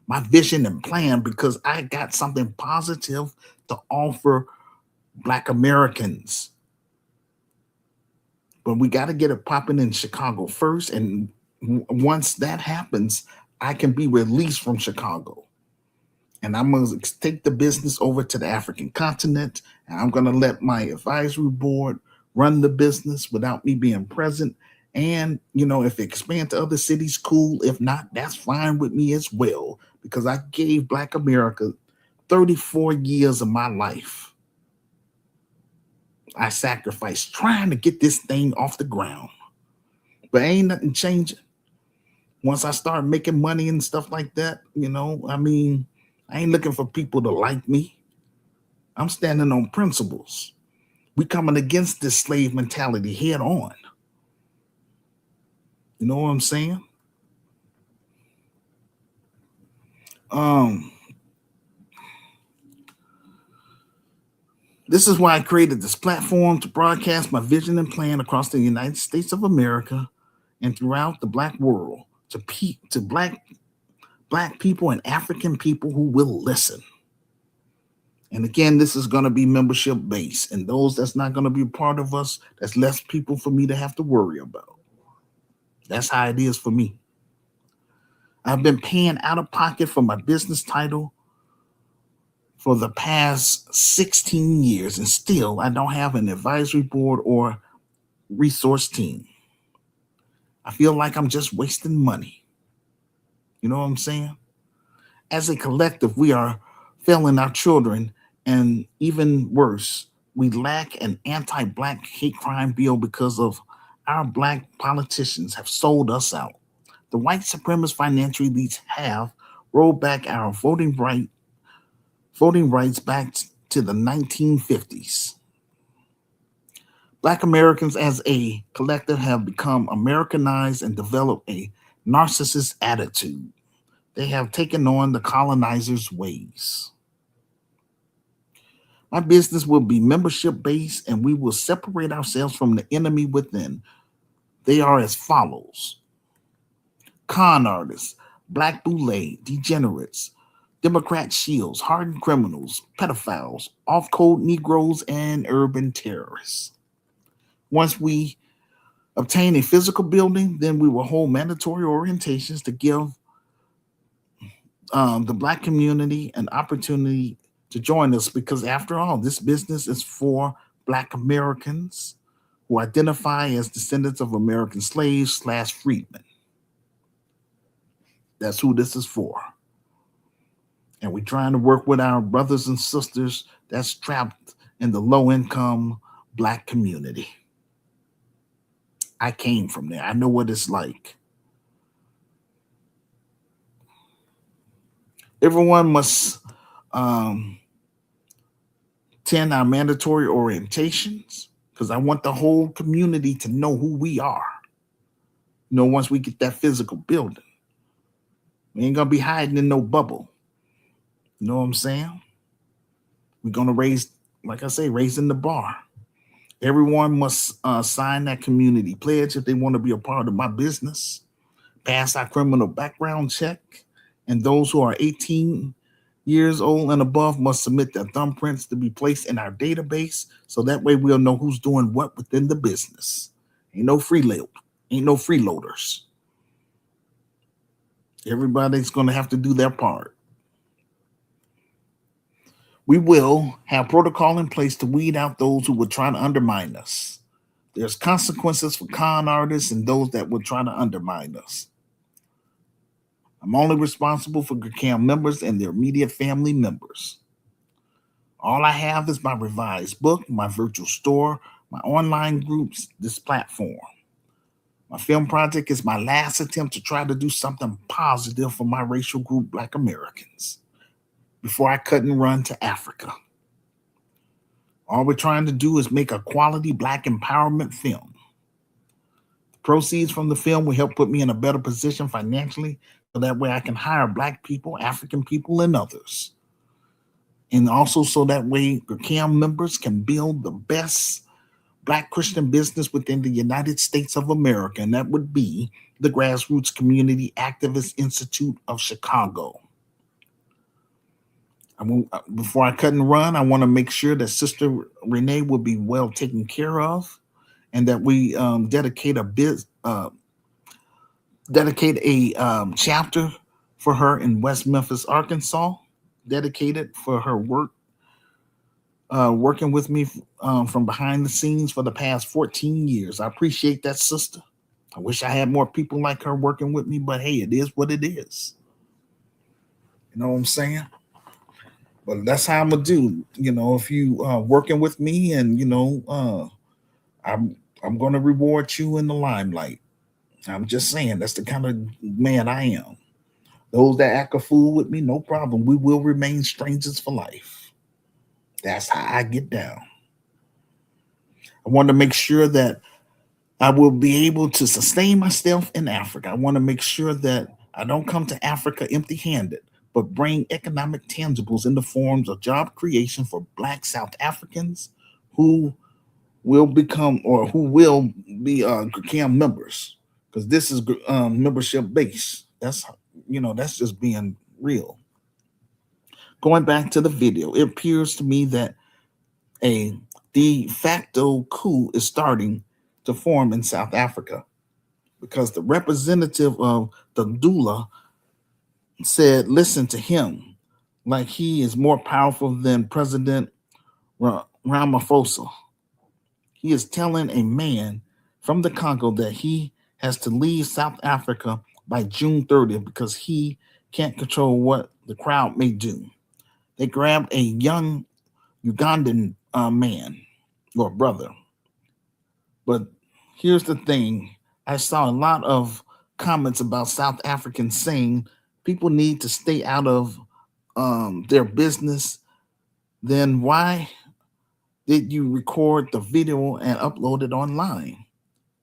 Speaker 1: my vision and plan because I got something positive to offer Black Americans. But we got to get it popping in Chicago first, and once that happens, I can be released from Chicago. And I'm going to take the business over to the African continent. And I'm going to let my advisory board run the business without me being present. And, if it expand to other cities, cool. If not, that's fine with me as well. Because I gave Black America 34 years of my life. I sacrificed trying to get this thing off the ground. But ain't nothing changing. Once I start making money and stuff like that, I ain't looking for people to like me. I'm standing on principles. We coming against this slave mentality head on. You know what I'm saying? This is why I created this platform to broadcast my vision and plan across the United States of America and throughout the Black world to black people and African people who will listen. And again, this is going to be membership based. And those that's not going to be a part of us, that's less people for me to have to worry about. That's how it is for me. I've been paying out of pocket for my business title for the past 16 years, and still I don't have an advisory board or resource team. I feel like I'm just wasting money. You know what I'm saying? As a collective, we are failing our children, and even worse, we lack an anti-black hate crime bill because of Our black politicians have sold us out. The white supremacist financial elites have rolled back our voting rights back to the 1950s. Black Americans as a collective have become Americanized and developed a narcissist attitude. They have taken on the colonizers' ways. My business will be membership based and we will separate ourselves from the enemy within. They are as follows: con artists, black boule, degenerates, Democrat shields, hardened criminals, pedophiles, off code Negroes, and urban terrorists. Once we obtain a physical building, then we will hold mandatory orientations to give the black community an opportunity to join us because, after all, this business is for black Americans who identify as descendants of American slaves slash freedmen. That's who this is for. And we're trying to work with our brothers and sisters that's trapped in the low income black community. I came from there. I know what it's like. Everyone must um, attend our mandatory orientations because I want the whole community to know who we are. Once we get that physical building, we ain't gonna be hiding in no bubble. You know what I'm saying? We're gonna raise, like I say, raising the bar. Everyone must sign that community pledge if they want to be a part of my business. Pass our criminal background check, and those who are 18 years old and above must submit their thumbprints to be placed in our database, so that way we'll know who's doing what within the business. Ain't no freeloaders. Everybody's going to have to do their part. We will have protocol in place to weed out those who would try to undermine us. There's consequences for con artists and those that would try to undermine us. I'm only responsible for GCAM members and their immediate family members. All I have is my revised book, my virtual store, my online groups, this platform. My film project is my last attempt to try to do something positive for my racial group, Black Americans, before I cut and run to Africa. All we're trying to do is make a quality Black empowerment film. The proceeds from the film will help put me in a better position financially so that way I can hire Black people, African people, and others. And also so that way GCAM members can build the best Black Christian business within the United States of America, and that would be the Grassroots Community Activist Institute of Chicago. Before I cut and run, I want to make sure that Sister Renee will be well taken care of, and that we dedicate a chapter for her in West Memphis, Arkansas, dedicated for her work, working with me from behind the scenes for the past 14 years. I appreciate that, sister. I wish I had more people like her working with me, but hey, it is what it is. You know what I'm saying? But that's how I'm gonna do. If you working with me, and I'm gonna reward you in the limelight. I'm just saying that's the kind of man I am. Those that act a fool with me, no problem. We will remain strangers for life. That's how I get down. I want to make sure that I will be able to sustain myself in Africa. I want to make sure that I don't come to Africa empty handed, but bring economic tangibles in the forms of job creation for Black South Africans who will become or who will be GCAM members, because this is membership based. That's just being real. Going back to the video, it appears to me that a de facto coup is starting to form in South Africa, because the representative of the doula said, listen to him, like he is more powerful than President Ramaphosa. He is telling a man from the Congo that he has to leave South Africa by June 30th because he can't control what the crowd may do. They grabbed a young Ugandan man or brother, but Here's the thing. I saw a lot of comments about South Africans saying people need to stay out of their business. Then why did you record the video and upload it online?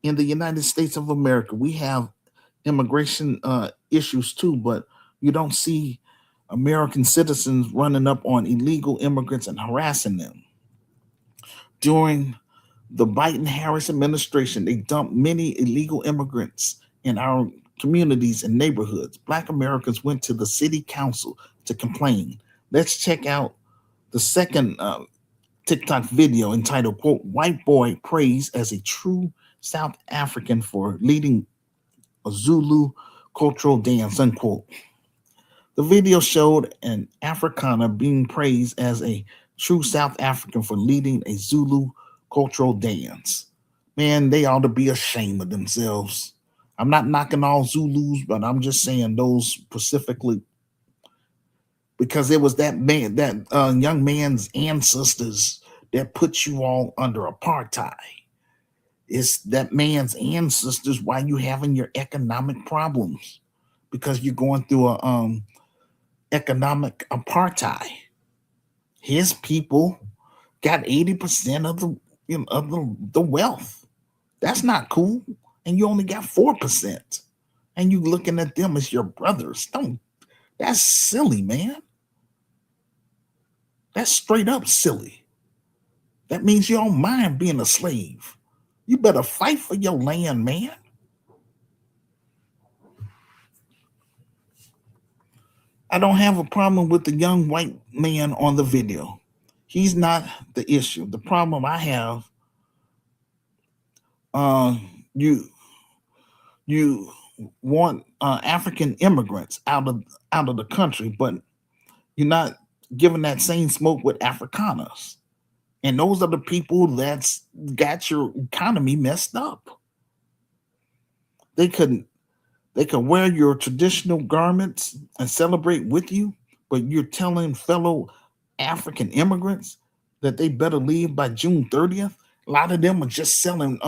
Speaker 1: In the United States of America, we have immigration issues too, but you don't see American citizens running up on illegal immigrants and harassing them. During the Biden Harris administration, they dumped many illegal immigrants in our communities and neighborhoods. Black Americans went to the city council to complain. Let's check out the second TikTok video entitled, quote, White Boy Praised as a True South African for Leading a Zulu Cultural Dance, unquote. The video showed an Afrikaner being praised as a true South African for leading a Zulu cultural dance. Man, they ought to be ashamed of themselves. I'm not knocking all Zulus, but I'm just saying those specifically because it was that man, that young man's ancestors that put you all under apartheid. It's that man's ancestors why you having your economic problems because you're going through a economic apartheid. His people got 80% of the wealth. That's not cool. And you only got 4%. And you looking at them as your brothers. Don't That's silly, man. That's straight up silly. That means you don't mind being a slave. You better fight for your land, man. I don't have a problem with the young white man on the video. He's not the issue. The problem I have, uh, you you want African immigrants out of the country, but you're not giving that same smoke with Afrikaners, and those are the people that's got your economy messed up. They could they could wear your traditional garments and celebrate with you, but you're telling fellow African immigrants that they better leave by June 30th. A lot of them are just selling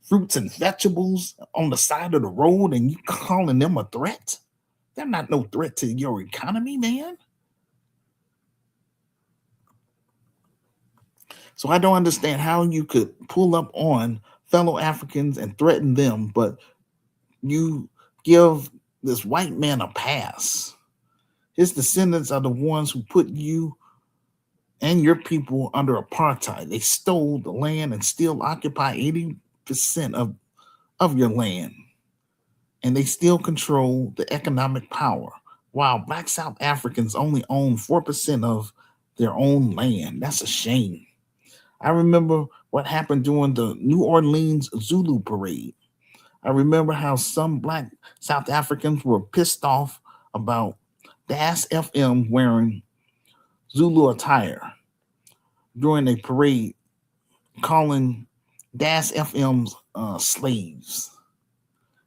Speaker 1: fruits and vegetables on the side of the road and you calling them a threat. They're not no threat to your economy, man. So I don't understand how you could pull up on fellow Africans and threaten them, but you give this white man a pass. His descendants are the ones who put you and your people under apartheid. They stole the land and still occupy 80% of your land. And they still control the economic power, while black South Africans only own 4% of their own land. That's a shame. I remember what happened during the New Orleans Zulu parade. I remember how some black South Africans were pissed off about Das FM wearing Zulu attire during a parade, calling Das FM's slaves.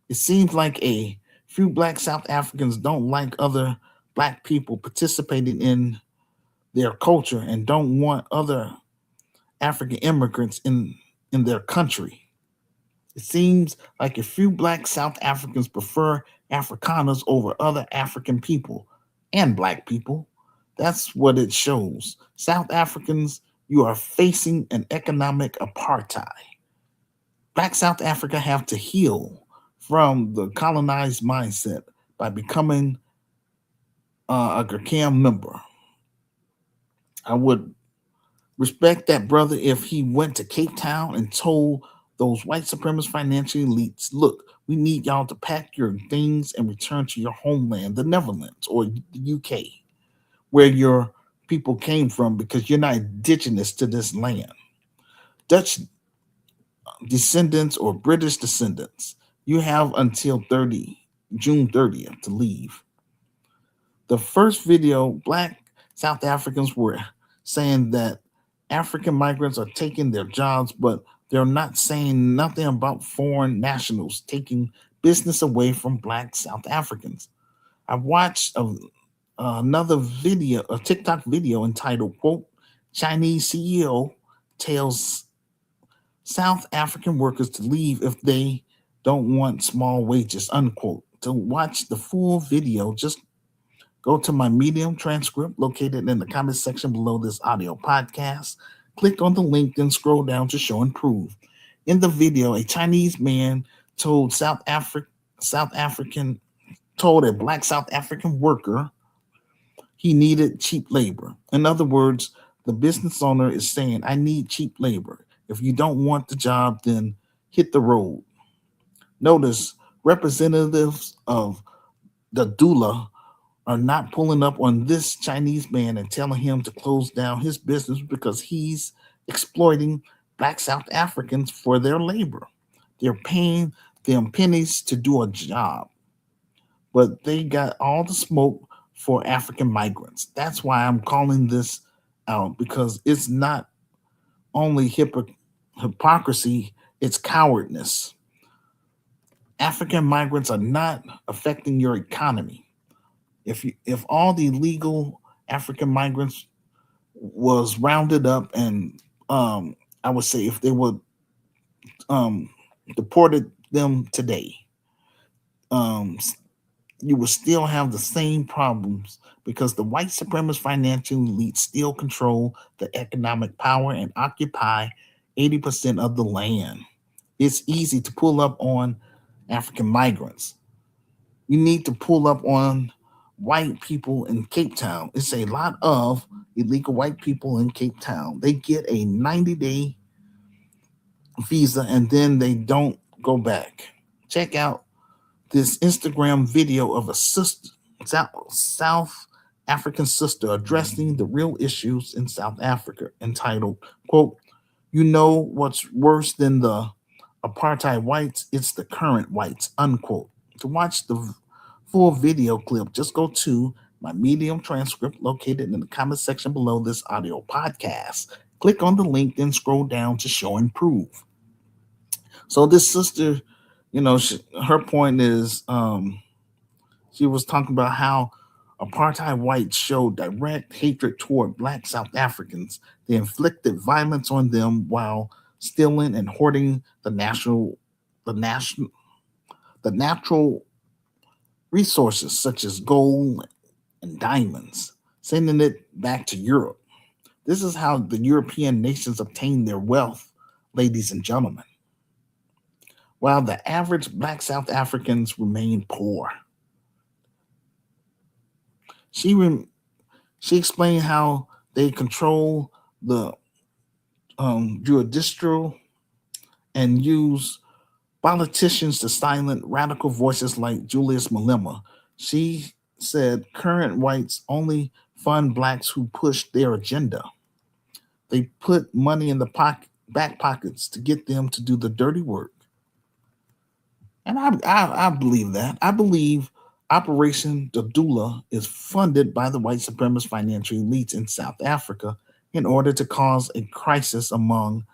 Speaker 1: It seems like a few black South Africans don't like other black people participating in their culture and don't want other African immigrants in their country. It seems like a few black South Africans prefer Afrikaners over other African people and black people. That's what it shows. South Africans, you are facing an economic apartheid. Black South Africa have to heal from the colonized mindset by becoming a GERCAM member. I would respect that brother if he went to Cape Town and told those white supremacist financial elites, look, we need y'all to pack your things and return to your homeland, the Netherlands or the UK, where your people came from because you're not indigenous to this land. Dutch descendants or British descendants, you have until June 30th to leave. The first video, black South Africans were saying that African migrants are taking their jobs, but they're not saying nothing about foreign nationals taking business away from black South Africans. I watched another video, a TikTok video entitled, quote, Chinese CEO tells South African workers to leave if they don't want small wages, unquote. To watch the full video, just go to my Medium transcript located in the comment section below this audio podcast. Click on the link, then scroll down to show and prove. In the video, a Chinese man told South African told a black South African worker he needed cheap labor. In other words, the business owner is saying, I need cheap labor. If you don't want the job, then hit the road. Notice representatives of the doula are not pulling up on this Chinese man and telling him to close down his business because he's exploiting black South Africans for their labor. They're paying them pennies to do a job, but they got all the smoke for African migrants. That's why I'm calling this out, because it's not only hypocrisy, it's cowardness. African migrants are not affecting your economy. If all the legal African migrants was rounded up and I would say if they would um, deported them today, um, you will still have the same problems because the white supremacist financial elite still control the economic power and occupy 80% of the land. It's easy to pull up on African migrants. You need to pull up on white people in Cape Town. It's a lot of illegal white people in Cape Town. They get a 90-day visa and then they don't go back. Check out this Instagram video of a South African sister addressing the real issues in South Africa, entitled, quote, you know what's worse than the apartheid whites? It's the current whites, unquote. To watch the full video clip, just go to my Medium transcript located in the comment section below this audio podcast. Click on the link, then scroll down to show and prove. So this sister, her point is, she was talking about how apartheid whites showed direct hatred toward black South Africans. They inflicted violence on them while stealing and hoarding the national, the natural resources such as gold and diamonds, sending it back to Europe. This is how the European nations obtained their wealth, ladies and gentlemen, while the average black South Africans remain poor. She she explained how they control the judicial and use politicians to silence radical voices like Julius Malema. She said current whites only fund blacks who push their agenda. They put money in the back pockets to get them to do the dirty work. And I believe that. I believe Operation Dadula is funded by the white supremacist financial elites in South Africa in order to cause a crisis among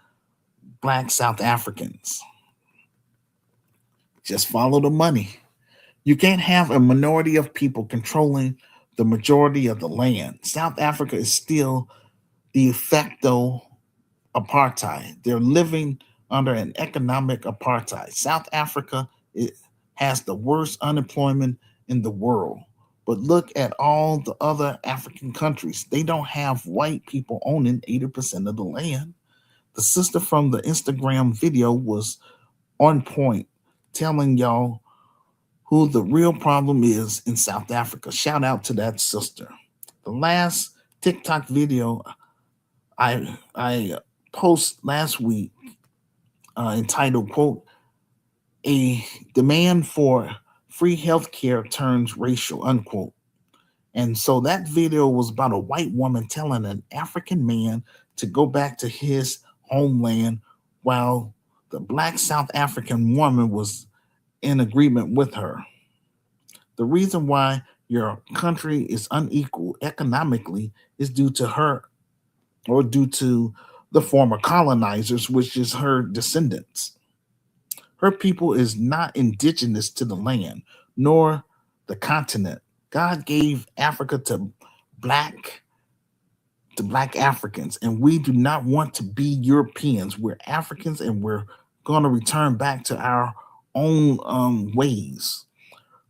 Speaker 1: black South Africans. Just follow the money. You can't have a minority of people controlling the majority of the land. South Africa is still de facto apartheid. They're living under an economic apartheid. South Africa has the worst unemployment in the world. But look at all the other African countries. They don't have white people owning 80% of the land. The sister from the Instagram video was on point, telling y'all who the real problem is in South Africa. Shout out to that sister. The last TikTok video I post last week, entitled, quote, a demand for free healthcare turns racial, unquote. And so that video was about a white woman telling an African man to go back to his homeland while the black South African woman was in agreement with her. The reason why your country is unequal economically is due to her, or due to the former colonizers, which is her descendants. Her people is not indigenous to the land, nor the continent. God gave Africa to black to Black Africans, and we do not want to be Europeans. We're Africans, and we're going to return back to our own ways.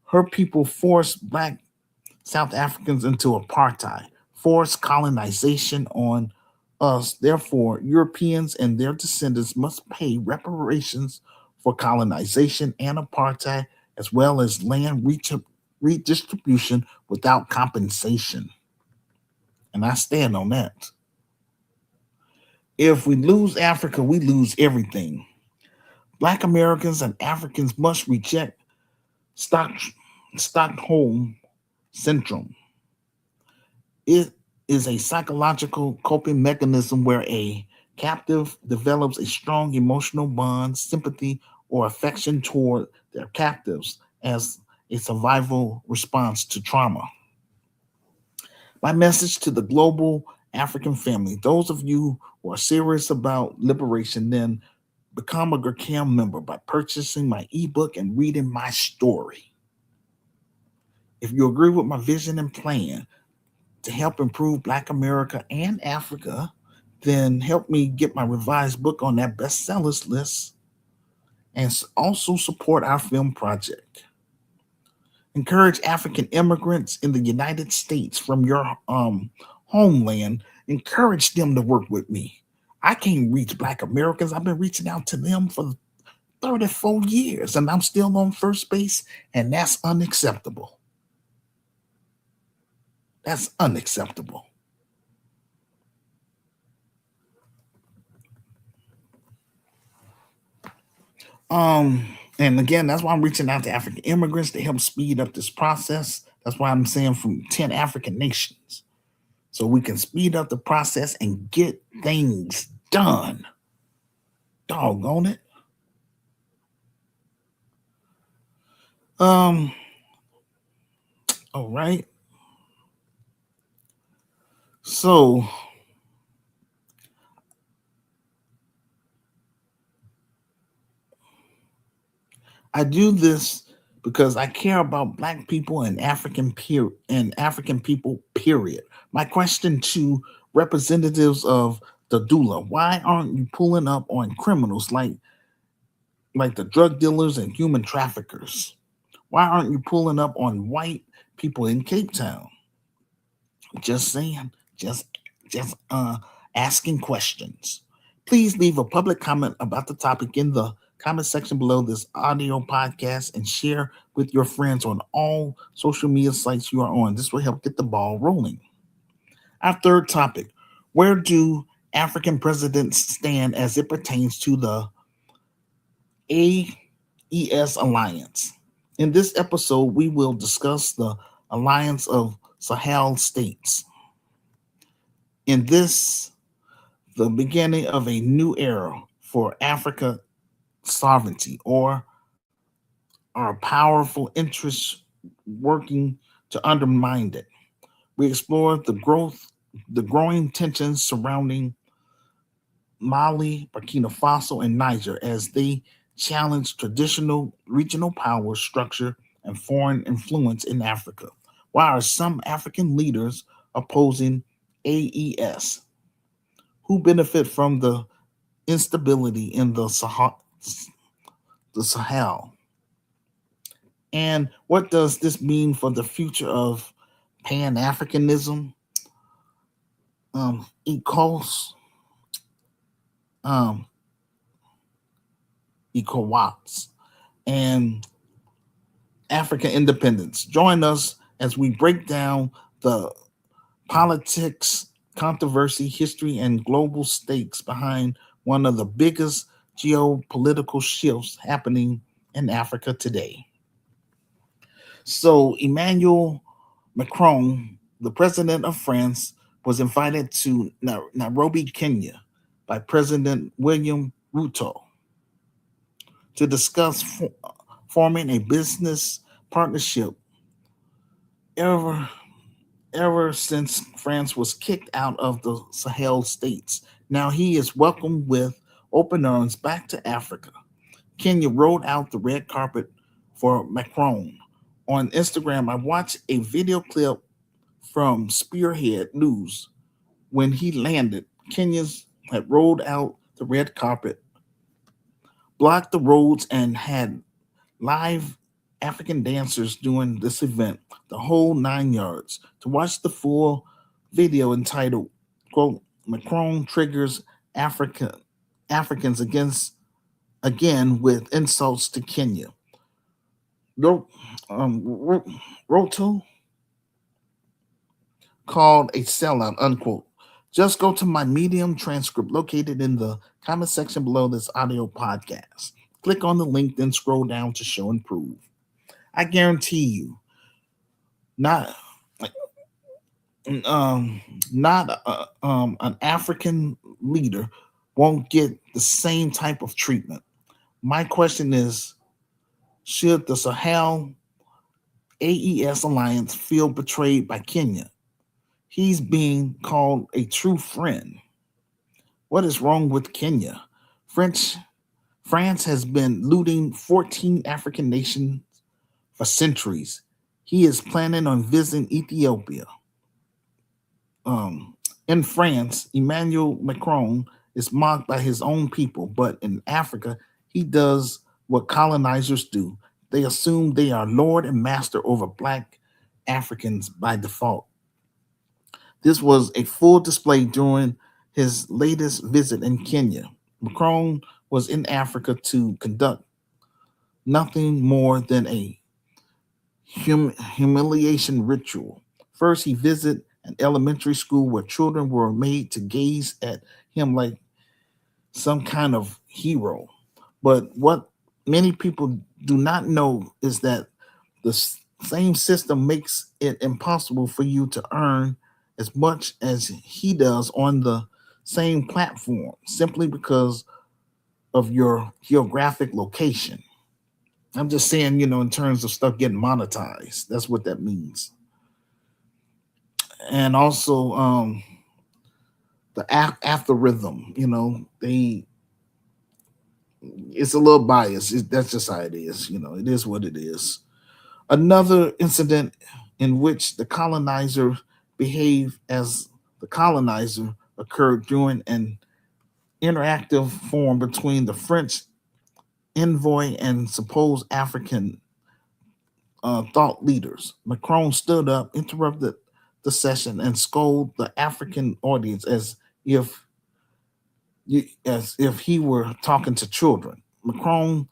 Speaker 1: Her people forced Black South Africans into apartheid, forced colonization on us. Therefore, Europeans and their descendants must pay reparations for colonization and apartheid, as well as land redistribution without compensation. And I stand on that. If we lose Africa, we lose everything. Black Americans and Africans must reject Stock, Stockholm syndrome. It is a psychological coping mechanism where a captive develops a strong emotional bond, sympathy, or affection toward their captives as a survival response to trauma. My message to the global African family, those of you who are serious about liberation, then become a Gurkam member by purchasing my ebook and reading my story. If you agree with my vision and plan to help improve Black America and Africa, then help me get my revised book on that bestsellers list and also support our film project. Encourage African immigrants in the United States from your homeland. Encourage them to work with me. I can't reach Black Americans. I've been reaching out to them for 34 years and I'm still on first base, and that's unacceptable. That's unacceptable. Um, and again, that's why I'm reaching out to African immigrants to help speed up this process. That's why I'm saying from 10 African nations. So we can speed up the process and get things done. Doggone it. Um, all right. So I do this because I care about Black people and African people, period. My question to representatives of the doula, why aren't you pulling up on criminals like the drug dealers and human traffickers? Why aren't you pulling up on white people in Cape Town? Just saying, just just asking questions. Please leave a public comment about the topic in the comment section below this audio podcast and share with your friends on all social media sites you are on. This will help get the ball rolling. Our third topic: where do African presidents stand as it pertains to the AES alliance? In this episode, we will discuss the alliance of Sahel states. In this, the beginning of a new era for Africa sovereignty, or our powerful interests working to undermine it. We explore the growing tensions surrounding Mali, Burkina Faso, and Niger as they challenge traditional regional power structure and foreign influence in Africa. Why are some African leaders opposing AES? Who benefit from the instability in the Sahel? And what does this mean for the future of Pan Africanism, ECOS, um, ECOWAS, and African independence? Join us as we break down the politics, controversy, history, and global stakes behind one of the biggest geopolitical shifts happening in Africa today. So, Emmanuel Macron, the president of France, was invited to Nairobi, Kenya, by President William Ruto to discuss forming a business partnership. Ever since France was kicked out of the Sahel states, now he is welcomed with open arms back to Africa. Kenya rolled out the red carpet for Macron. On Instagram, I watched a video clip from Spearhead News when he landed, Kenyans had rolled out the red carpet, blocked the roads, and had live African dancers doing this event, the whole 9 yards. To watch the full video entitled, quote, Macron triggers Africa Africans again with insults to Kenya. Ro- Roto called a sellout, unquote. Just go to my Medium transcript located in the comment section below this audio podcast. Click on the link, then scroll down to show and prove. I guarantee you, not um not an African leader won't get the same type of treatment. My question is, should the Sahel AES alliance feel betrayed by Kenya? He's being called a true friend. What is wrong with Kenya? French France has been looting 14 African nations for centuries. He is planning on visiting Ethiopia. Um, in France, Emmanuel Macron is mocked by his own people, but in Africa, he does what colonizers do. They assume they are lord and master over black Africans by default. This was a full display during his latest visit in Kenya. Macron was in Africa to conduct nothing more than a humiliation ritual. First, he visited an elementary school where children were made to gaze at him like some kind of hero. But what many people do not know is that the same system makes it impossible for you to earn as much as he does on the same platform simply because of your geographic location. I'm just saying, in terms of stuff getting monetized, that's what that means. And also, the aphorism, they it's a little biased. That's just how it is. It is what it is. Another incident in which the colonizer behaved as the colonizer occurred during an interactive forum between the French envoy and supposed African thought leaders. Macron stood up, interrupted the session, and scolded the African audience if as if he were talking to children. Macron,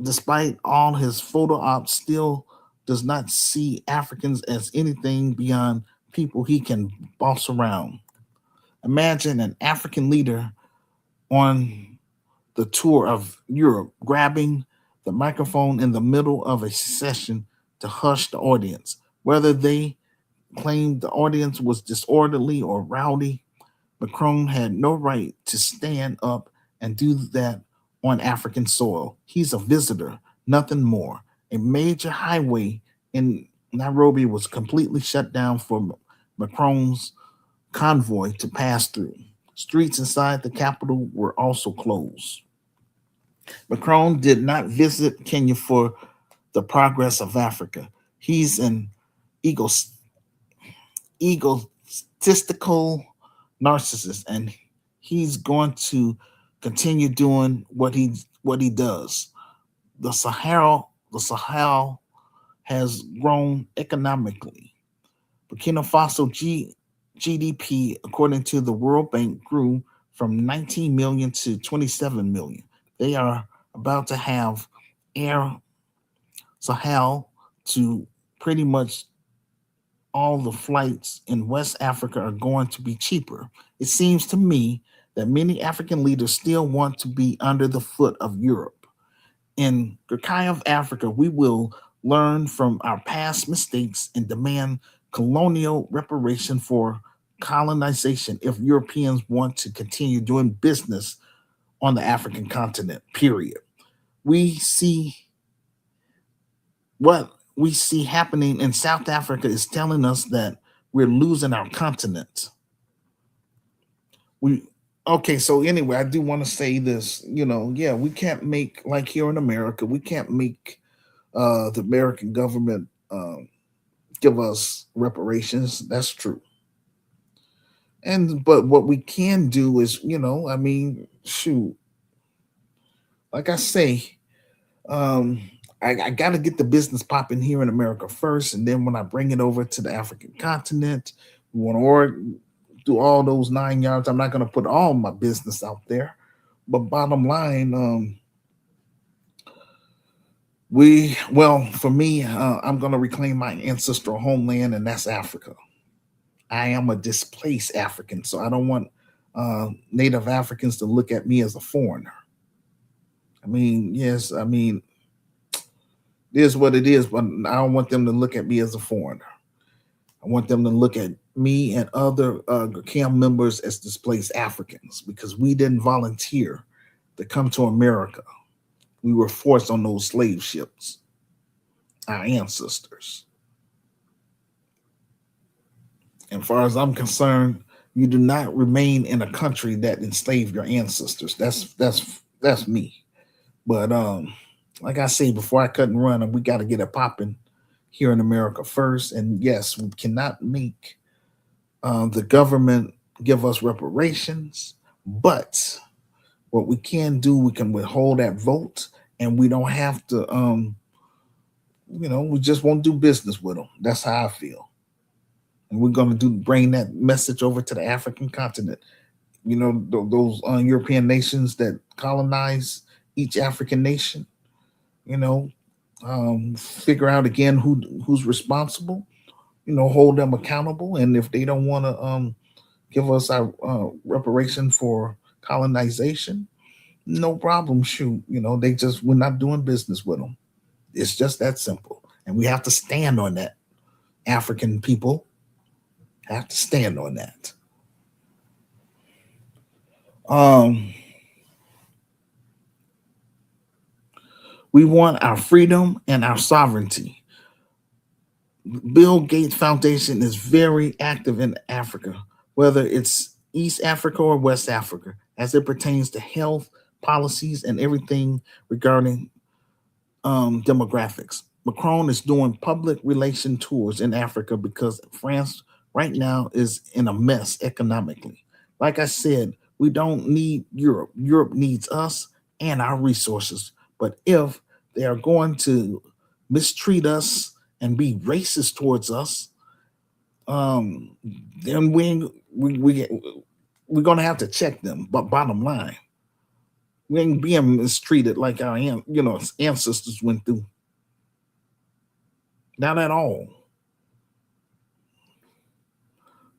Speaker 1: despite all his photo ops, still does not see Africans as anything beyond people he can boss around. Imagine an African leader on the tour of Europe grabbing the microphone in the middle of a session to hush the audience. Whether they claimed the audience was disorderly or rowdy, Macron had no right to stand up and do that on African soil. He's a visitor, nothing more. A major highway in Nairobi was completely shut down for Macron's convoy to pass through. Streets inside the capital were also closed. Macron did not visit Kenya for the progress of Africa. He's an ego, egotistical narcissist, and he's going to continue doing what he does. The Sahel has grown economically. Burkina Faso GDP, according to the World Bank, grew from 19 million to 27 million. They are about to have Air Sahel to pretty much all the flights in West Africa are going to be cheaper. It seems to me that many African leaders still want to be under the foot of Europe. In Gurkai of Africa, we will learn from our past mistakes and demand colonial reparation for colonization if Europeans want to continue doing business on the African continent, period. We see what we see happening in South Africa is telling us that we're losing our continent. We okay, so anyway, I do want to say this, yeah, we can't make like here in America, we can't make the American government give us reparations. That's true. And but what we can do is, I mean, shoot, like I say, um, I got to get the business popping here in America first, and then when I bring it over to the African continent, we want to do all those 9 yards. I'm not going to put all my business out there, but bottom line, for me, I'm going to reclaim my ancestral homeland, and that's Africa. I am a displaced African, so I don't want Native Africans to look at me as a foreigner. I mean, yes, I mean, it is what it is, but I don't want them to look at me as a foreigner. I want them to look at me and other camp members as displaced Africans because we didn't volunteer to come to America. We were forced on those slave ships, our ancestors. And far as I'm concerned, you do not remain in a country that enslaved your ancestors. That's me. But like I say, before I cut and run, we got to get it popping here in America first. And yes, we cannot make the government give us reparations, but what we can do, we can withhold that vote, and we don't have to. We just won't do business with them. That's how I feel. And we're going to bring that message over to the African continent. Those European nations that colonize each African nation. You know, figure out again who's responsible. Hold them accountable, and if they don't want to give us our reparation for colonization, no problem. Shoot, we're not doing business with them. It's just that simple, and we have to stand on that. African people have to stand on that. Um, we want our freedom and our sovereignty. Bill Gates Foundation is very active in Africa, whether it's East Africa or West Africa, as it pertains to health policies and everything regarding demographics. Macron is doing public relation tours in Africa because France right now is in a mess economically. Like I said, we don't need Europe. Europe needs us and our resources. But if they are going to mistreat us and be racist towards us, um, then we're gonna have to check them. But bottom line, we ain't being mistreated like our ancestors went through. Not at all.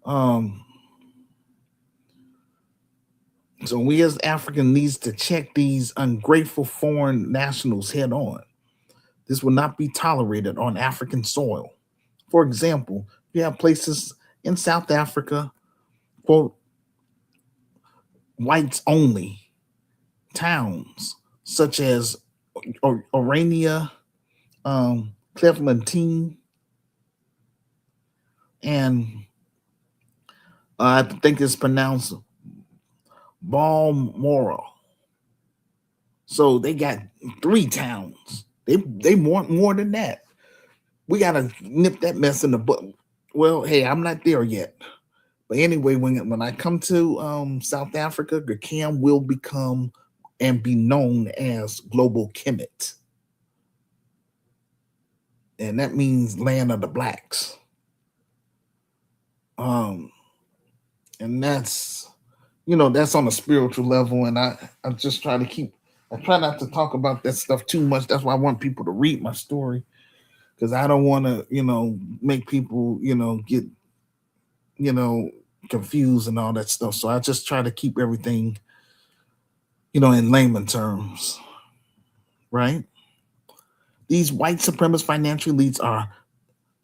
Speaker 1: Um, so we as African needs to check these ungrateful foreign nationals head on. This will not be tolerated on African soil. For example, you have places in South Africa, quote, whites only towns such as Orania, Clevelandine, and I think it's pronounced Balmoral. So they got three towns. They want more than that. We gotta nip that mess in the butt. Well, hey, I'm not there yet. But anyway, when I come to South Africa, Gacam will become and be known as Global Kemet. And that means land of the blacks. Um, and that's on a spiritual level. And I just try to I try not to talk about that stuff too much. That's why I want people to read my story. Because I don't want to, make people, get, you know, confused and all that stuff. So I just try to keep everything, in layman terms, right? These white supremacist financial elites are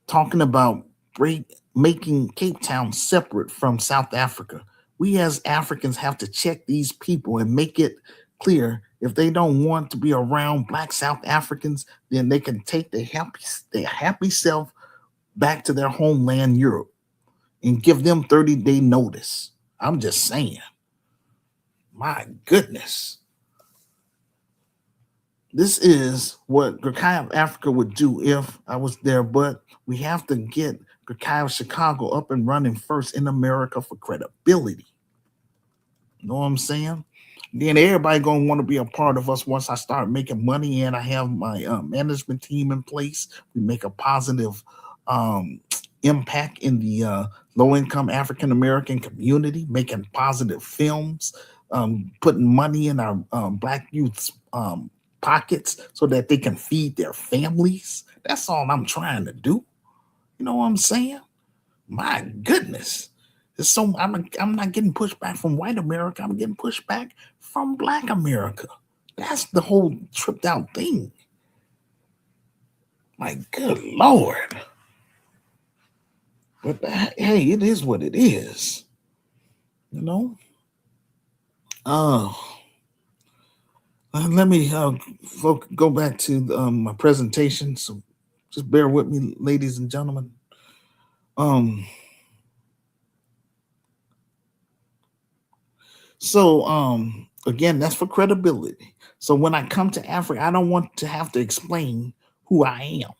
Speaker 1: talking about making Cape Town separate from South Africa. We as Africans have to check these people and make it clear if they don't want to be around black South Africans, then they can take their happy self back to their homeland, Europe, and give them 30-day notice. I'm just saying. My goodness. This is what Gurkai of Africa would do if I was there, but we have to get Gurkai of Chicago up and running first in America for credibility. You know what I'm saying? Then everybody gonna want to be a part of us once I start making money and I have my management team in place. We make a positive um, impact in the low income African American community, making positive films, putting money in our black youth's pockets so that they can feed their families. That's all I'm trying to do. You know what I'm saying? My goodness. It's so I'm not getting pushback from white America. I'm getting pushback from black America. That's the whole tripped out thing. My good Lord. But hey, it is what it is. You know? Uh, let me go back to my presentation. So just bear with me, ladies and gentlemen. Um, so again, that's for credibility. So when I come to Africa, I don't want to have to explain who I am,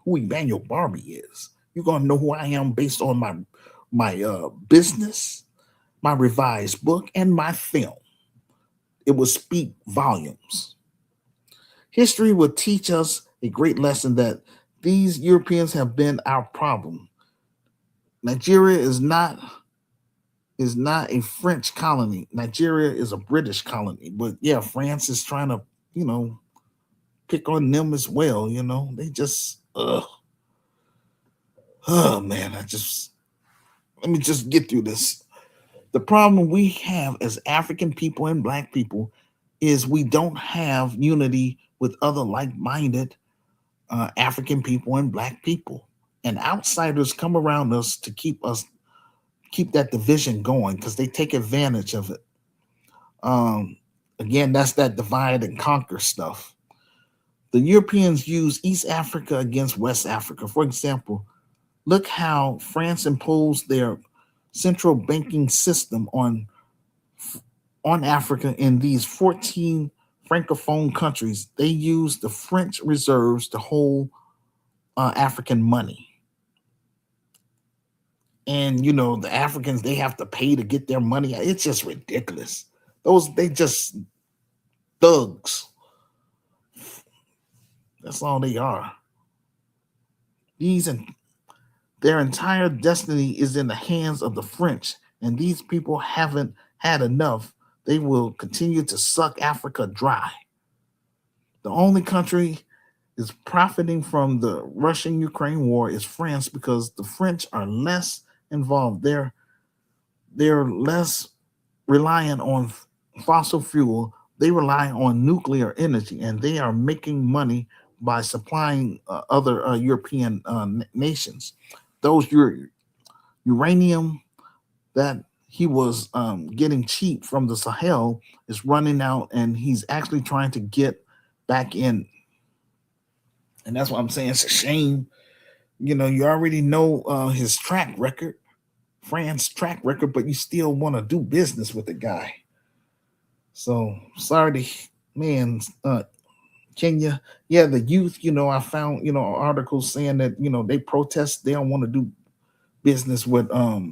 Speaker 1: who Emmanuel Barbie is. You're gonna know who I am based on my business, my revised book, and my film. It will speak volumes. History will teach us a great lesson that these Europeans have been our problem. Nigeria is not a French colony. Nigeria is a British colony. But yeah, France is trying to, you know, pick on them as well. You know, they just, oh man, let me just get through this. The problem we have as African people and Black people is we don't have unity with other like-minded African people and Black people, and outsiders come around us to keep that division going because they take advantage of it. Um, Again, that's that divide and conquer stuff. The Europeans use East Africa against West Africa. For example, look how France imposed their central banking system on Africa in these 14 francophone countries. They use the French reserves to hold African money. And you know, the Africans, they have to pay to get their money. It's just ridiculous. They just thugs. That's all they are. These and their entire destiny is in the hands of the French, and these people haven't had enough. They will continue to suck Africa dry. The only country is profiting from the Russian Ukraine war is France because the French are less involved. They're less reliant on fossil fuel. They rely on nuclear energy, and they are making money by supplying other European nations. Those uranium that he was getting cheap from the Sahel is running out, and he's actually trying to get back in. And that's what I'm saying. It's a shame. You know, you already know his track record, France's track record, but you still want to do business with the guy. So sorry to man, Kenya. Yeah, the youth. You know, I found articles saying that they protest. They don't want to do business with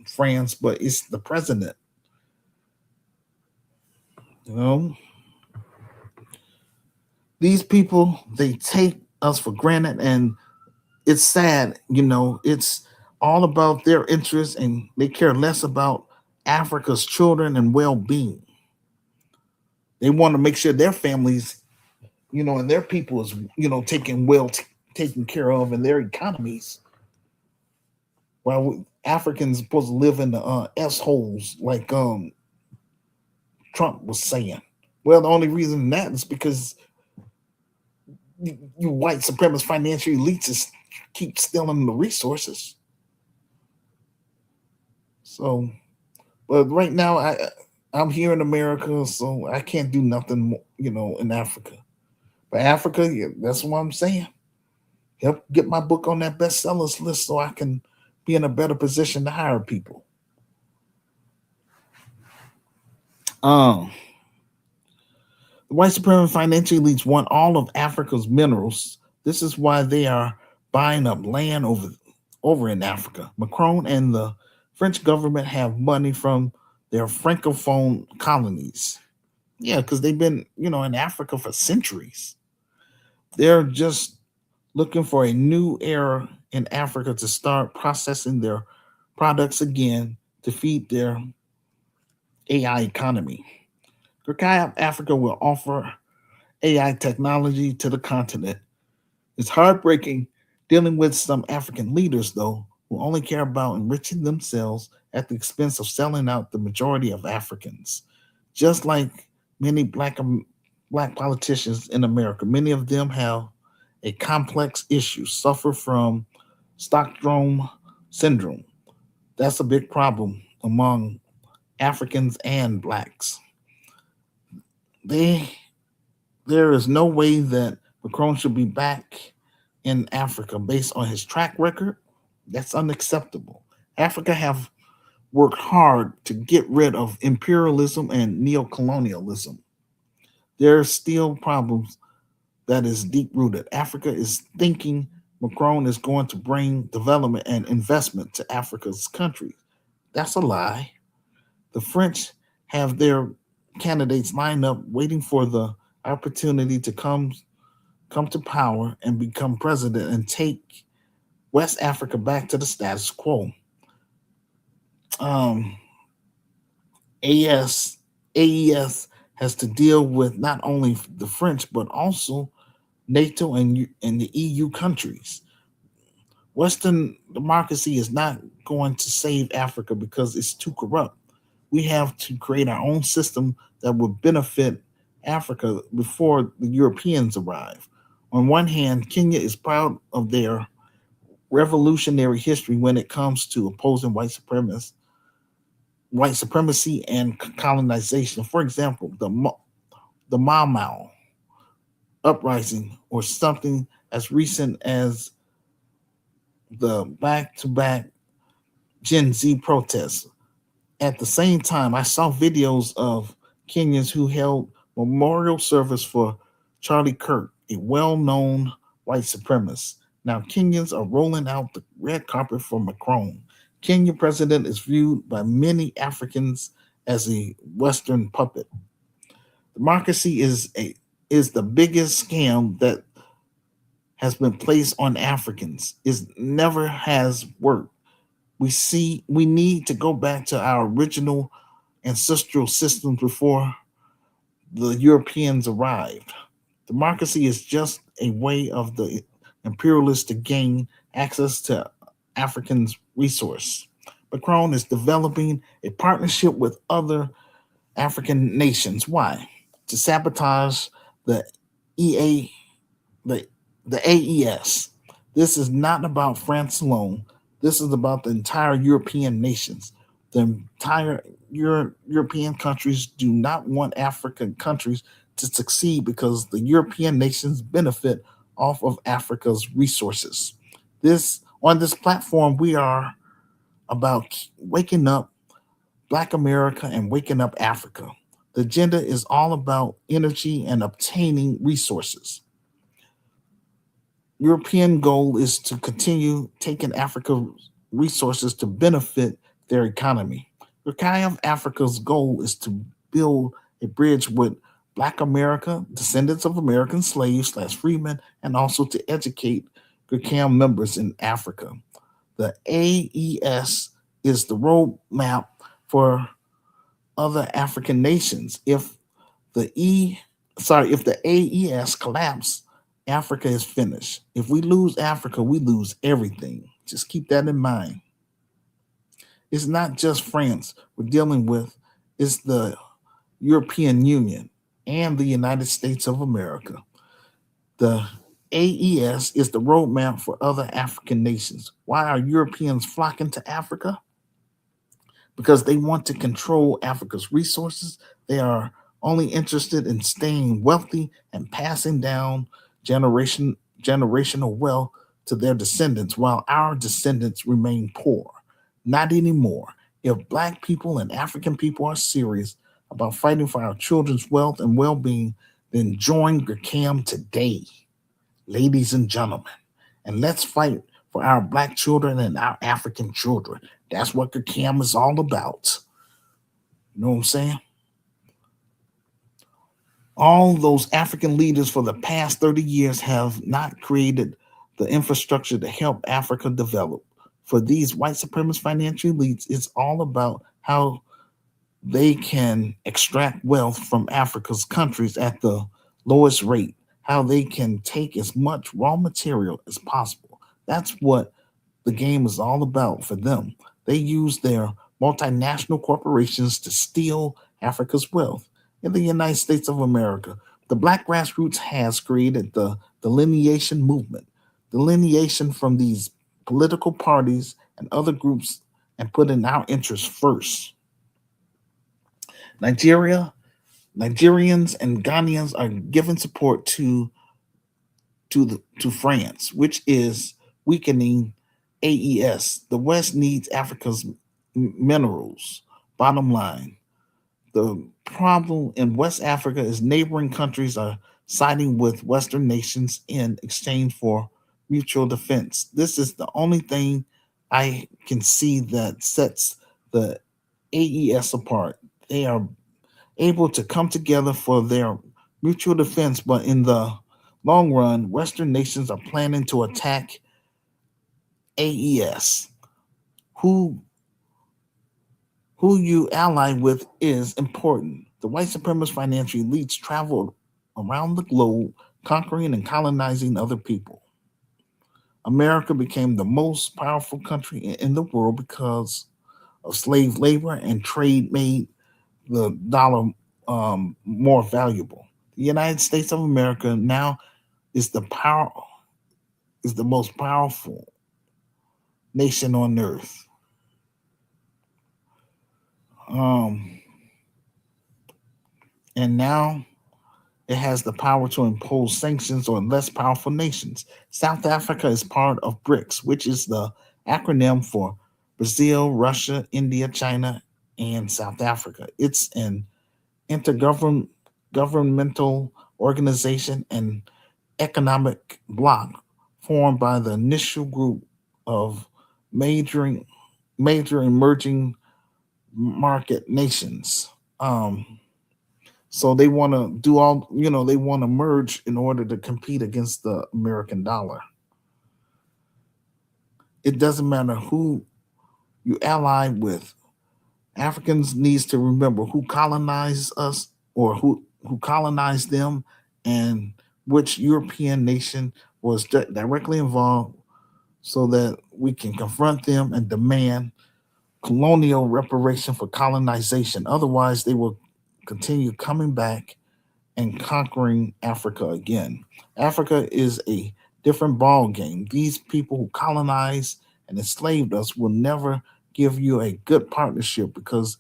Speaker 1: France, but it's the president. You know, these people, they take us for granted, and it's sad. It's all about their interests, and they care less about Africa's children and well-being. They want to make sure their families, and their people is, taken care of, and their economies. While Africans are supposed to live in the s holes, like Trump was saying. Well, the only reason that is because you white supremacist financial elites keep stealing the resources. So, but right now I'm here in America, so I can't do nothing, in Africa. But Africa, yeah, that's what I'm saying. Help get my book on that bestsellers list so I can be in a better position to hire people. Um, The white supremacist financial elites want all of Africa's minerals. This is why they are buying up land over in Africa. Macron and the French government have money from their francophone colonies. Yeah, because they've been, in Africa for centuries. They're just looking for a new era in Africa to start processing their products again to feed their AI economy. Gurkha Africa will offer AI technology to the continent. It's heartbreaking dealing with some African leaders, though, who only care about enriching themselves at the expense of selling out the majority of Africans. Just like many black politicians in America, many of them have a complex issue, suffer from Stockholm syndrome. That's a big problem among Africans and blacks. They There is no way that Macron should be back in Africa based on his track record. That's unacceptable. Africa have worked hard to get rid of imperialism and neocolonialism. There are still problems that is deep rooted. Africa is thinking Macron is going to bring development and investment to Africa's countries. That's a lie. The French have their candidates lined up waiting for the opportunity to come to power and become president and take West Africa back to the status quo. Um, AS AES has to deal with not only the French but also NATO and the EU countries. Western democracy is not going to save Africa because it's too corrupt. We have to create our own system that will benefit Africa before the Europeans arrive. On one hand, Kenya is proud of their revolutionary history when it comes to opposing white supremacy and colonization. For example, the Mau Mau uprising, or something as recent as the back-to-back Gen Z protests. At the same time, I saw videos of Kenyans who held memorial service for Charlie Kirk, a well-known white supremacist. Now, Kenyans are rolling out the red carpet for Macron. Kenya president is viewed by many Africans as a Western puppet. Democracy is the biggest scam that has been placed on Africans. It never has worked. We need to go back to our original ancestral systems before the Europeans arrived. Democracy is just a way of the imperialists to gain access to Africans' resource. Macron is developing a partnership with other African nations. Why? To sabotage the EA the the AES. This is not about France alone. This is about the entire European nations. The entire European countries do not want African countries to succeed because the European nations benefit off of Africa's resources. This On this platform, we are about waking up Black America and waking up Africa. The agenda is all about energy and obtaining resources. European goal is to continue taking Africa's resources to benefit their economy. Rukai Africa's goal is to build a bridge with Black America, descendants of American slaves slash freemen, and also to educate Gurkha members in Africa. The AES is the roadmap for other African nations. The E, if the AES collapse, Africa is finished. If we lose Africa, we lose everything. Just keep that in mind. It's not just France we're dealing with, it's the European Union and the United States of America. The AES is the roadmap for other African nations. Why are Europeans flocking to Africa? Because they want to control Africa's resources. They are only interested in staying wealthy and passing down generational wealth to their descendants while our descendants remain poor. Not anymore. If Black people and African people are serious about fighting for our children's wealth and well being, then join GCAM today, ladies and gentlemen. And let's fight for our black children and our African children. That's what GCAM is all about. You know what I'm saying? All those African leaders for the past 30 years have not created the infrastructure to help Africa develop. For these white supremacist financial elites, it's all about how they can extract wealth from Africa's countries at the lowest rate, how they can take as much raw material as possible. That's what the game is all about for them. They use their multinational corporations to steal Africa's wealth. In the United States of America, the black grassroots has created the delineation movement, delineation from these political parties and other groups, and put in our interests first. Nigeria, Nigerians and Ghanaians are giving support to France, which is weakening AES. The West needs Africa's minerals. Bottom line, the problem in West Africa is neighboring countries are siding with Western nations in exchange for mutual defense. This is the only thing I can see that sets the AES apart. They are able to come together for their mutual defense, but in the long run, Western nations are planning to attack AES. Who who you ally with is important. The white supremacist financial elites traveled around the globe, conquering and colonizing other people. America became the most powerful country in the world because of slave labor, and trade made the dollar more valuable. The United States of America now is the most powerful nation on earth. Um, and now it has the power to impose sanctions on less powerful nations. South Africa is part of BRICS, which is the acronym for Brazil, Russia, India, China, and South Africa. It's an intergovernmental organization and economic bloc formed by the initial group of majoring, major emerging market nations. Um, so they want to do all, they want to merge in order to compete against the American dollar. It doesn't matter who you ally with. Africans needs to remember who colonized us, or who colonized them, and which European nation was directly involved, so that we can confront them and demand colonial reparation for colonization. Otherwise, they will continue coming back and conquering Africa again. Africa is a different ball game. These people who colonized and enslaved us will never give you a good partnership, because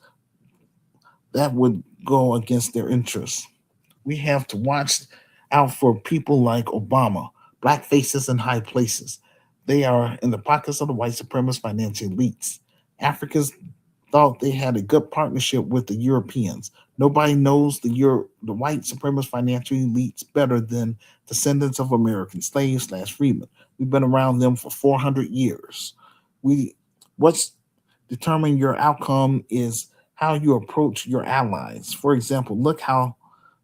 Speaker 1: that would go against their interests. We have to watch out for people like Obama, black faces in high places. They are in the pockets of the white supremacist financial elites. Africa's thought they had a good partnership with the Europeans. Nobody knows the white supremacist financial elites better than descendants of American slaves slash freedmen. We've been around them for 400 years. We what's determining your outcome is how you approach your allies. For example, look how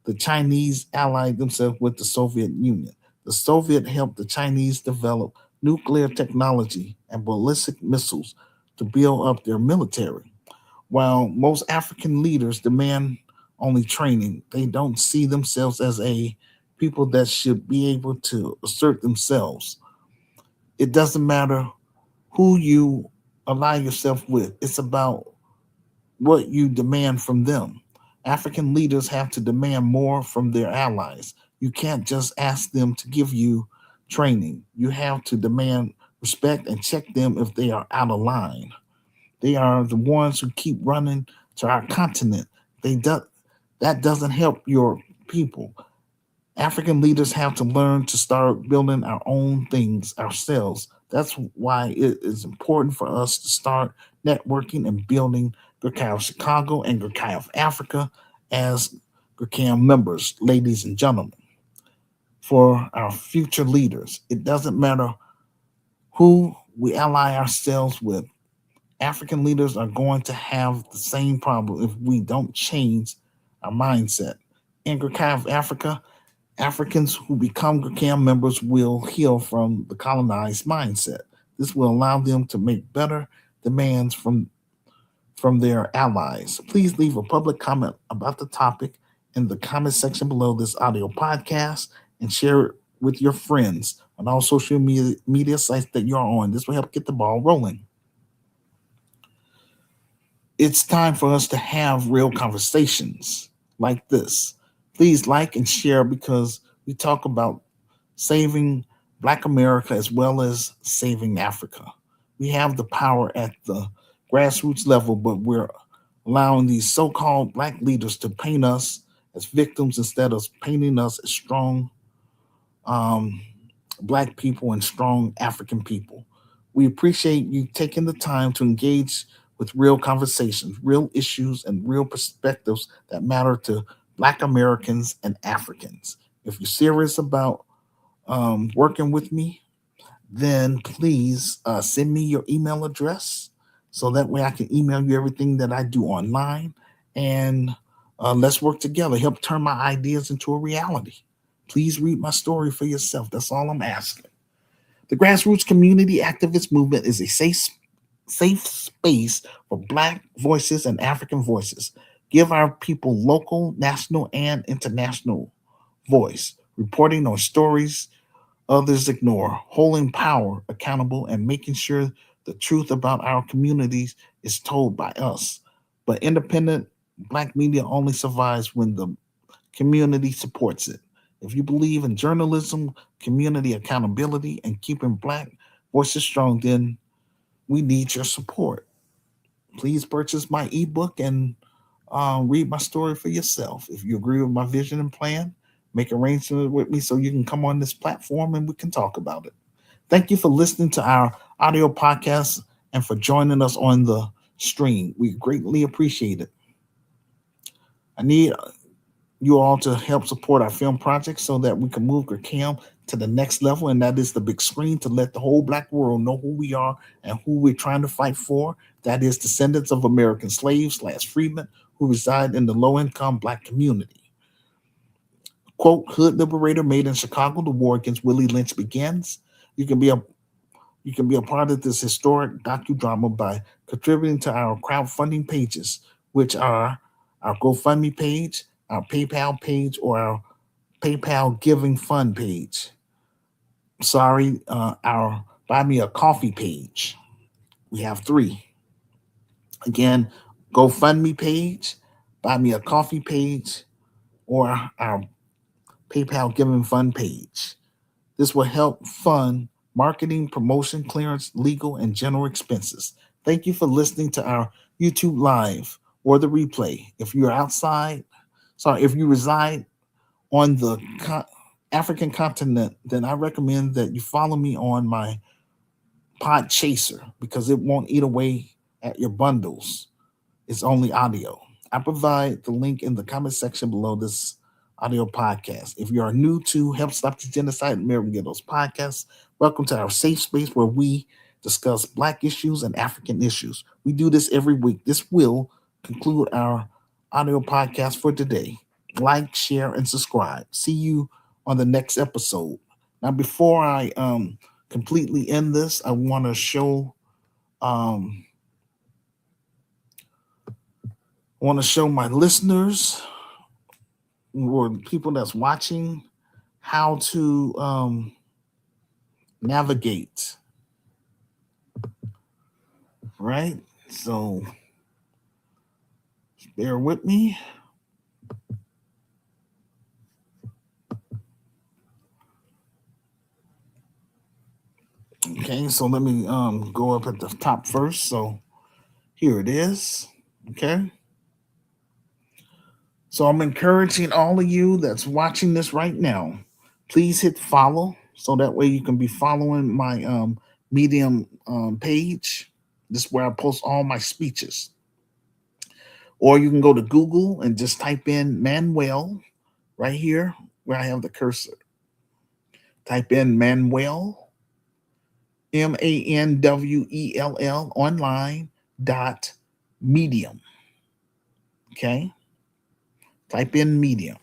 Speaker 1: the Chinese allied themselves with the Soviet Union. The Soviet helped the Chinese develop nuclear technology and ballistic missiles to build up their military. While most African leaders demand only training, they don't see themselves as a people that should be able to assert themselves. It doesn't matter who you ally yourself with, it's about what you demand from them. African leaders have to demand more from their allies. You can't just ask them to give you training. You have to demand respect and check them if they are out of line. They are the ones who keep running to our continent. That doesn't help your people. African leaders have to learn to start building our own things ourselves. That's why it is important for us to start networking and building Gurkai of Chicago and Gurkai of Africa as GCAM members, ladies and gentlemen, for our future leaders. It doesn't matter who we ally ourselves with. African leaders are going to have the same problem if we don't change our mindset. In GCAM Africa, Africans who become GCAM members will heal from the colonized mindset. This will allow them to make better demands from their allies. Please leave a public comment about the topic in the comment section below this audio podcast and share it with your friends on all social media sites that you're on. This will help get the ball rolling. It's time for us to have real conversations like this. Please like and share because we talk about saving Black America as well as saving Africa. We have the power at the grassroots level, but we're allowing these so called Black leaders to paint us as victims instead of painting us as strong um, Black people and strong African people. We appreciate you taking the time to engage with real conversations, real issues, and real perspectives that matter to Black Americans and Africans. If you're serious about working with me, then please send me your email address so that way I can email you everything that I do online. And let's work together, help turn my ideas into a reality. Please read my story for yourself. That's all I'm asking. The grassroots community activist movement is a safe space for Black voices and African voices. Give our people local, national, and international voice, reporting on stories others ignore, holding power accountable, and making sure the truth about our communities is told by us. But independent Black media only survives when the community supports it. If you believe in journalism, community accountability, and keeping Black voices strong, then we need your support. Please purchase my ebook and read my story for yourself. If you agree with my vision and plan, make arrangements with me so you can come on this platform and we can talk about it. Thank you for listening to our audio podcast and for joining us on the stream. We greatly appreciate it. I need you all to help support our film project so that we can move Cam to the next level, and that is the big screen to let the whole Black world know who we are and who we're trying to fight for. That is descendants of American slaves / freedmen who reside in the low-income Black community. Quote, Hood Liberator made in Chicago, the war against Willie Lynch begins. You can be a you can be a part of this historic docudrama by contributing to our crowdfunding pages, which are our GoFundMe page, our PayPal page, or our PayPal Giving Fund page. Sorry, our Buy Me a Coffee page. We have three. Again, GoFundMe page, Buy Me a Coffee page, or our PayPal Giving Fund page. This will help fund marketing, promotion, clearance, legal, and general expenses. Thank you for listening to our YouTube Live or the replay. If you reside on the African continent, then I recommend that you follow me on my Pod Chaser because it won't eat away at your bundles. It's only audio. I provide the link in the comment section below this audio podcast. If you are new to Help Stop the Genocide American Ghettos podcast, welcome to our safe space where we discuss Black issues and African issues. We do this every week. This will conclude our audio podcast for today. Like, share, and subscribe. See you on the next episode. Now, before I completely end this, I want to show um, my listeners or people that's watching how to navigate, right? So bear with me. Okay, so let me go up at the top first. So here it is. Okay. So I'm encouraging all of you that's watching this right now, please hit follow so that way you can be following my Medium page. This is where I post all my speeches. Or you can go to Google and just type in Manuel right here where I have the cursor. Type in Manuel, Manwell online dot medium. Okay. Type in medium.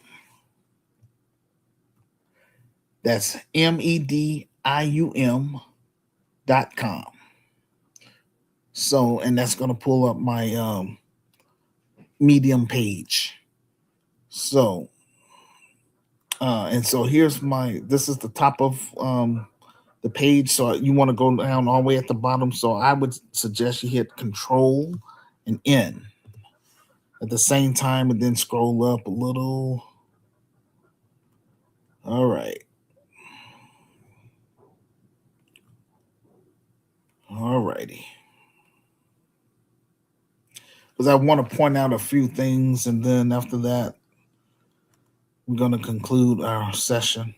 Speaker 1: That's medium.com. So, and that's going to pull up my medium page. So, and so here's this is the top of the page. So you want to go down all the way at the bottom. So I would suggest you hit Control and N at the same time and then scroll up a little. All right. All righty. Because I want to point out a few things, and then after that, we're going to conclude our session.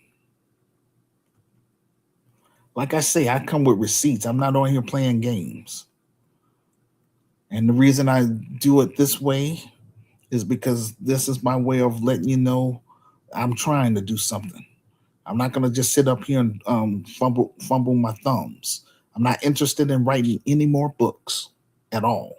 Speaker 1: Like I say, I come with receipts. I'm not on here playing games. And the reason I do it this way is because this is my way of letting you know I'm trying to do something. I'm not going to just sit up here and fumble my thumbs. I'm not interested in writing any more books at all.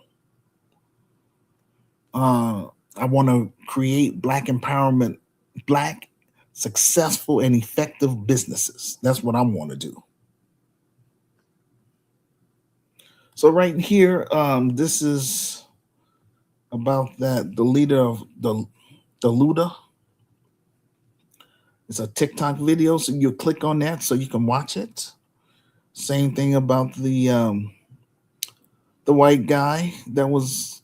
Speaker 1: I want to create Black empowerment, Black successful and effective businesses. That's what I want to do. So right here, this is about that the leader of the Luda. It's a TikTok video, so you click on that so you can watch it. Same thing about the white guy that was,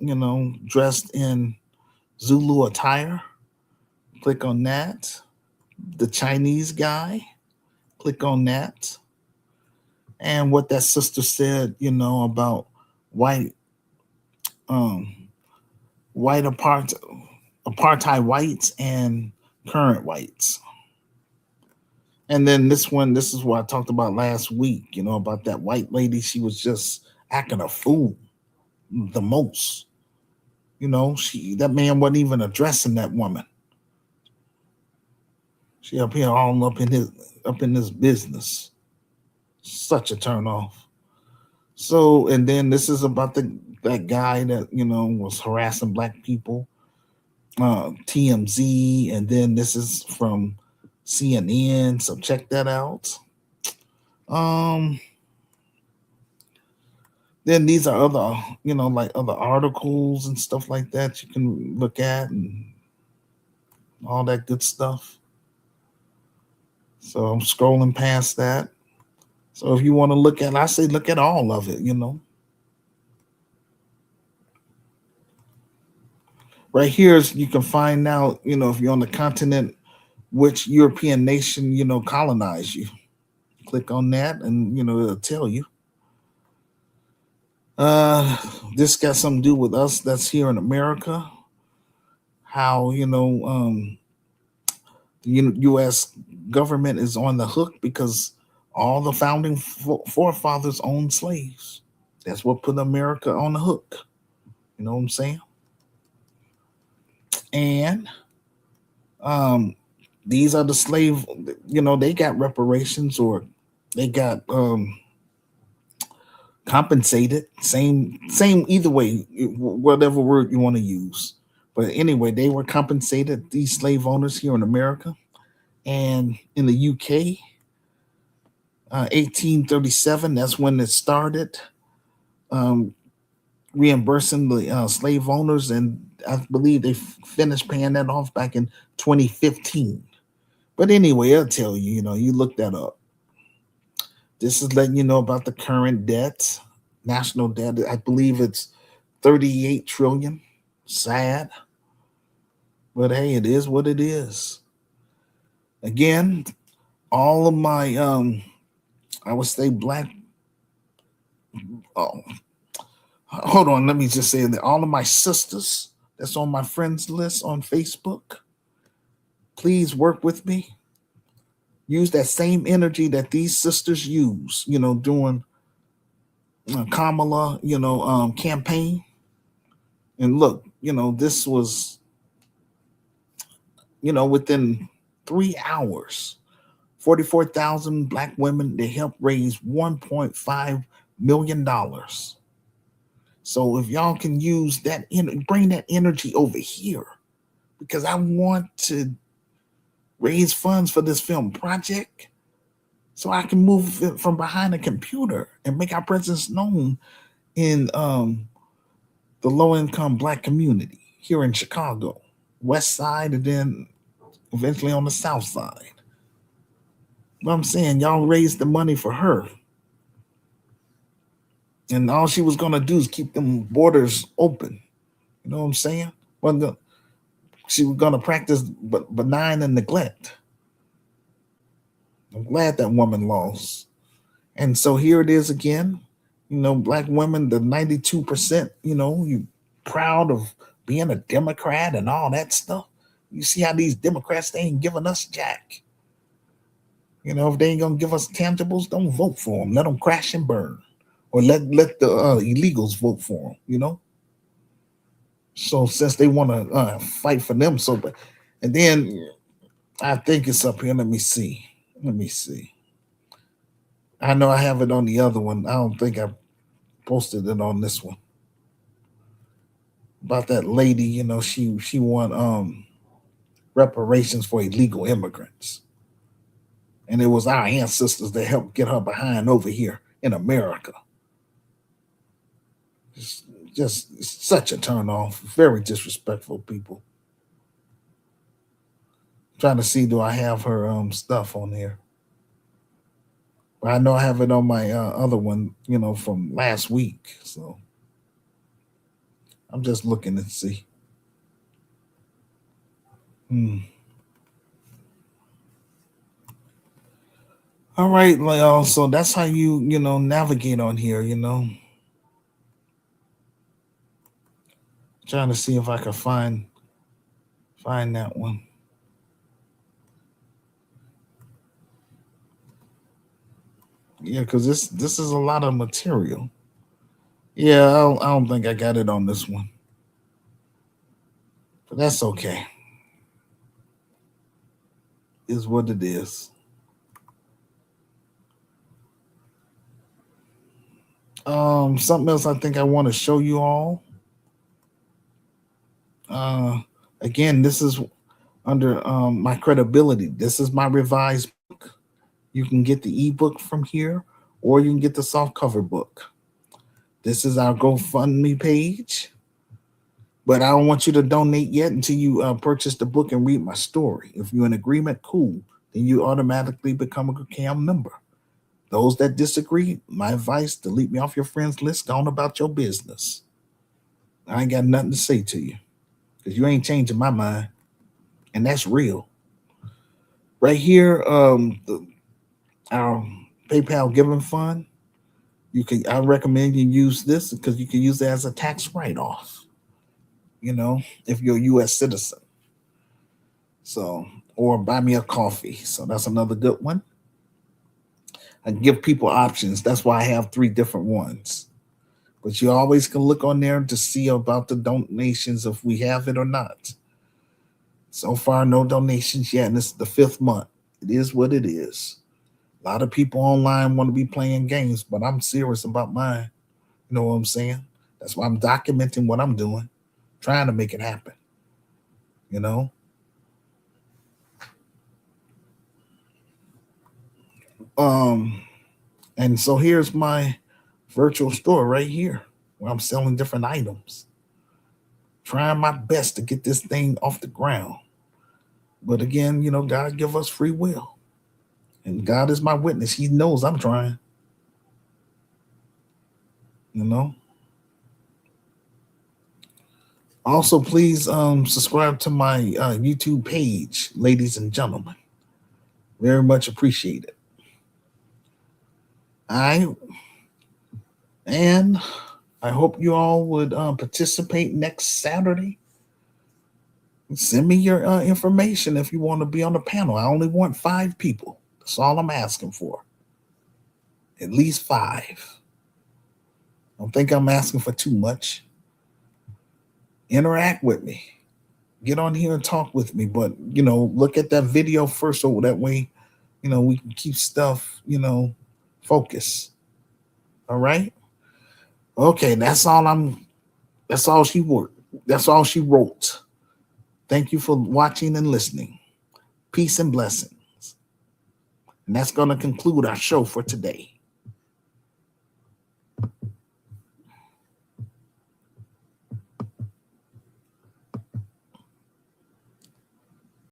Speaker 1: dressed in Zulu attire. Click on that. The Chinese guy. Click on that. And what that sister said, about white white apartheid whites and current whites. And then this is what I talked about last week, about that white lady. She was just acting a fool the most. That man wasn't even addressing that woman. She up here all up in this business. Such a turn off. So, and then this is about that guy that was harassing Black people, TMZ, and then this is from CNN. So check that out. Then these are other, like other articles and stuff like that you can look at and all that good stuff. So I'm scrolling past that. So if you want to look at, I say look at all of it, Right here is you can find out, if you're on the continent, which European nation, colonized you. Click on that and, it'll tell you. This got something to do with us that's here in America. How, the U.S. government is on the hook because all the founding forefathers owned slaves. That's what put America on the hook. You know what I'm saying? And these are the slave, they got reparations or they got compensated. Same either way, whatever word you want to use. But anyway, they were compensated, these slave owners here in America. And in the UK, 1837, that's when it started, reimbursing the slave owners. And I believe they finished paying that off back in 2015. But anyway, I'll tell you, you look that up. This is letting you know about the current debt, national debt. I believe it's 38 trillion. Sad. But hey, it is what it is. Again, all of my I would say Black, oh, hold on, let me just say that all of my sisters that's on my friends list on Facebook, please work with me. Use that same energy that these sisters use, doing Kamala, campaign. And look, this was, within 3 hours, 44,000 black women, they helped raise $1.5 million. So if y'all can use that, bring that energy over here, because I want to raise funds for this film project so I can move it from behind a computer and make our presence known in the low income black community here in Chicago, West Side, and then eventually on the South Side. What I'm saying, y'all raised the money for her, and all she was gonna do is keep them borders open. You know what I'm saying? Well, she was gonna practice benign and neglect. I'm glad that woman lost. And so here it is again. Black women, the 92%, you proud of being a Democrat and all that stuff. You see how these Democrats, they ain't giving us jack. If they ain't gonna give us tangibles, don't vote for them. Let them crash and burn, or let the illegals vote for them. So since they want to fight for them, so but, and then I think it's up here. Let me see. Let me see. I know I have it on the other one. I don't think I posted it on this one. About that lady, she won reparations for illegal immigrants. And it was our ancestors that helped get her behind over here in America. It's just such a turn off. Very disrespectful people. Trying to see, do I have her stuff on here? But I know I have it on my other one, from last week. So I'm just looking to see. Hmm. All right, so that's how you navigate on here. Trying to see if I can find that one. Yeah, because this is a lot of material. Yeah, I don't think I got it on this one, but that's okay. Is what it is. Something else I think I want to show you all. Uh, Again, this is under my credibility. This is my revised book. You can get the ebook from here, or you can get the soft cover book. This is our GoFundMe page. But I don't want you to donate yet until you purchase the book and read my story. If you're in agreement, cool. Then you automatically become a CAM member. Those that disagree, my advice: delete me off your friends list. Go on about your business. I ain't got nothing to say to you because you ain't changing my mind, and that's real. Right here, our PayPal Giving Fund. I recommend you use this because you can use it as a tax write off. If you're a U.S. citizen. So, or buy me a coffee. So that's another good one. I give people options. That's why I have three different ones. But you always can look on there to see about the donations if we have it or not. So far, no donations yet, and this is the fifth month. It is what it is. A lot of people online want to be playing games, but I'm serious about mine. You know what I'm saying? That's why I'm documenting what I'm doing, trying to make it happen. You know? Um, and so here's my virtual store right here where I'm selling different items. Trying my best to get this thing off the ground. But again, God give us free will. And God is my witness. He knows I'm trying. You know. Also, please subscribe to my YouTube page, ladies and gentlemen. Very much appreciate it. I and I hope you all would participate next Saturday. Send me your information if you want to be on the panel. I only want 5 people. That's all I'm asking for. At least 5. I don't think I'm asking for too much. interact with me. Get on here and talk with me. But, look at that video first so that way, we can keep stuff, focus. All right. Okay, that's all she wrote. That's all she wrote. Thank you for watching and listening. Peace and blessings. And that's going to conclude our show for today.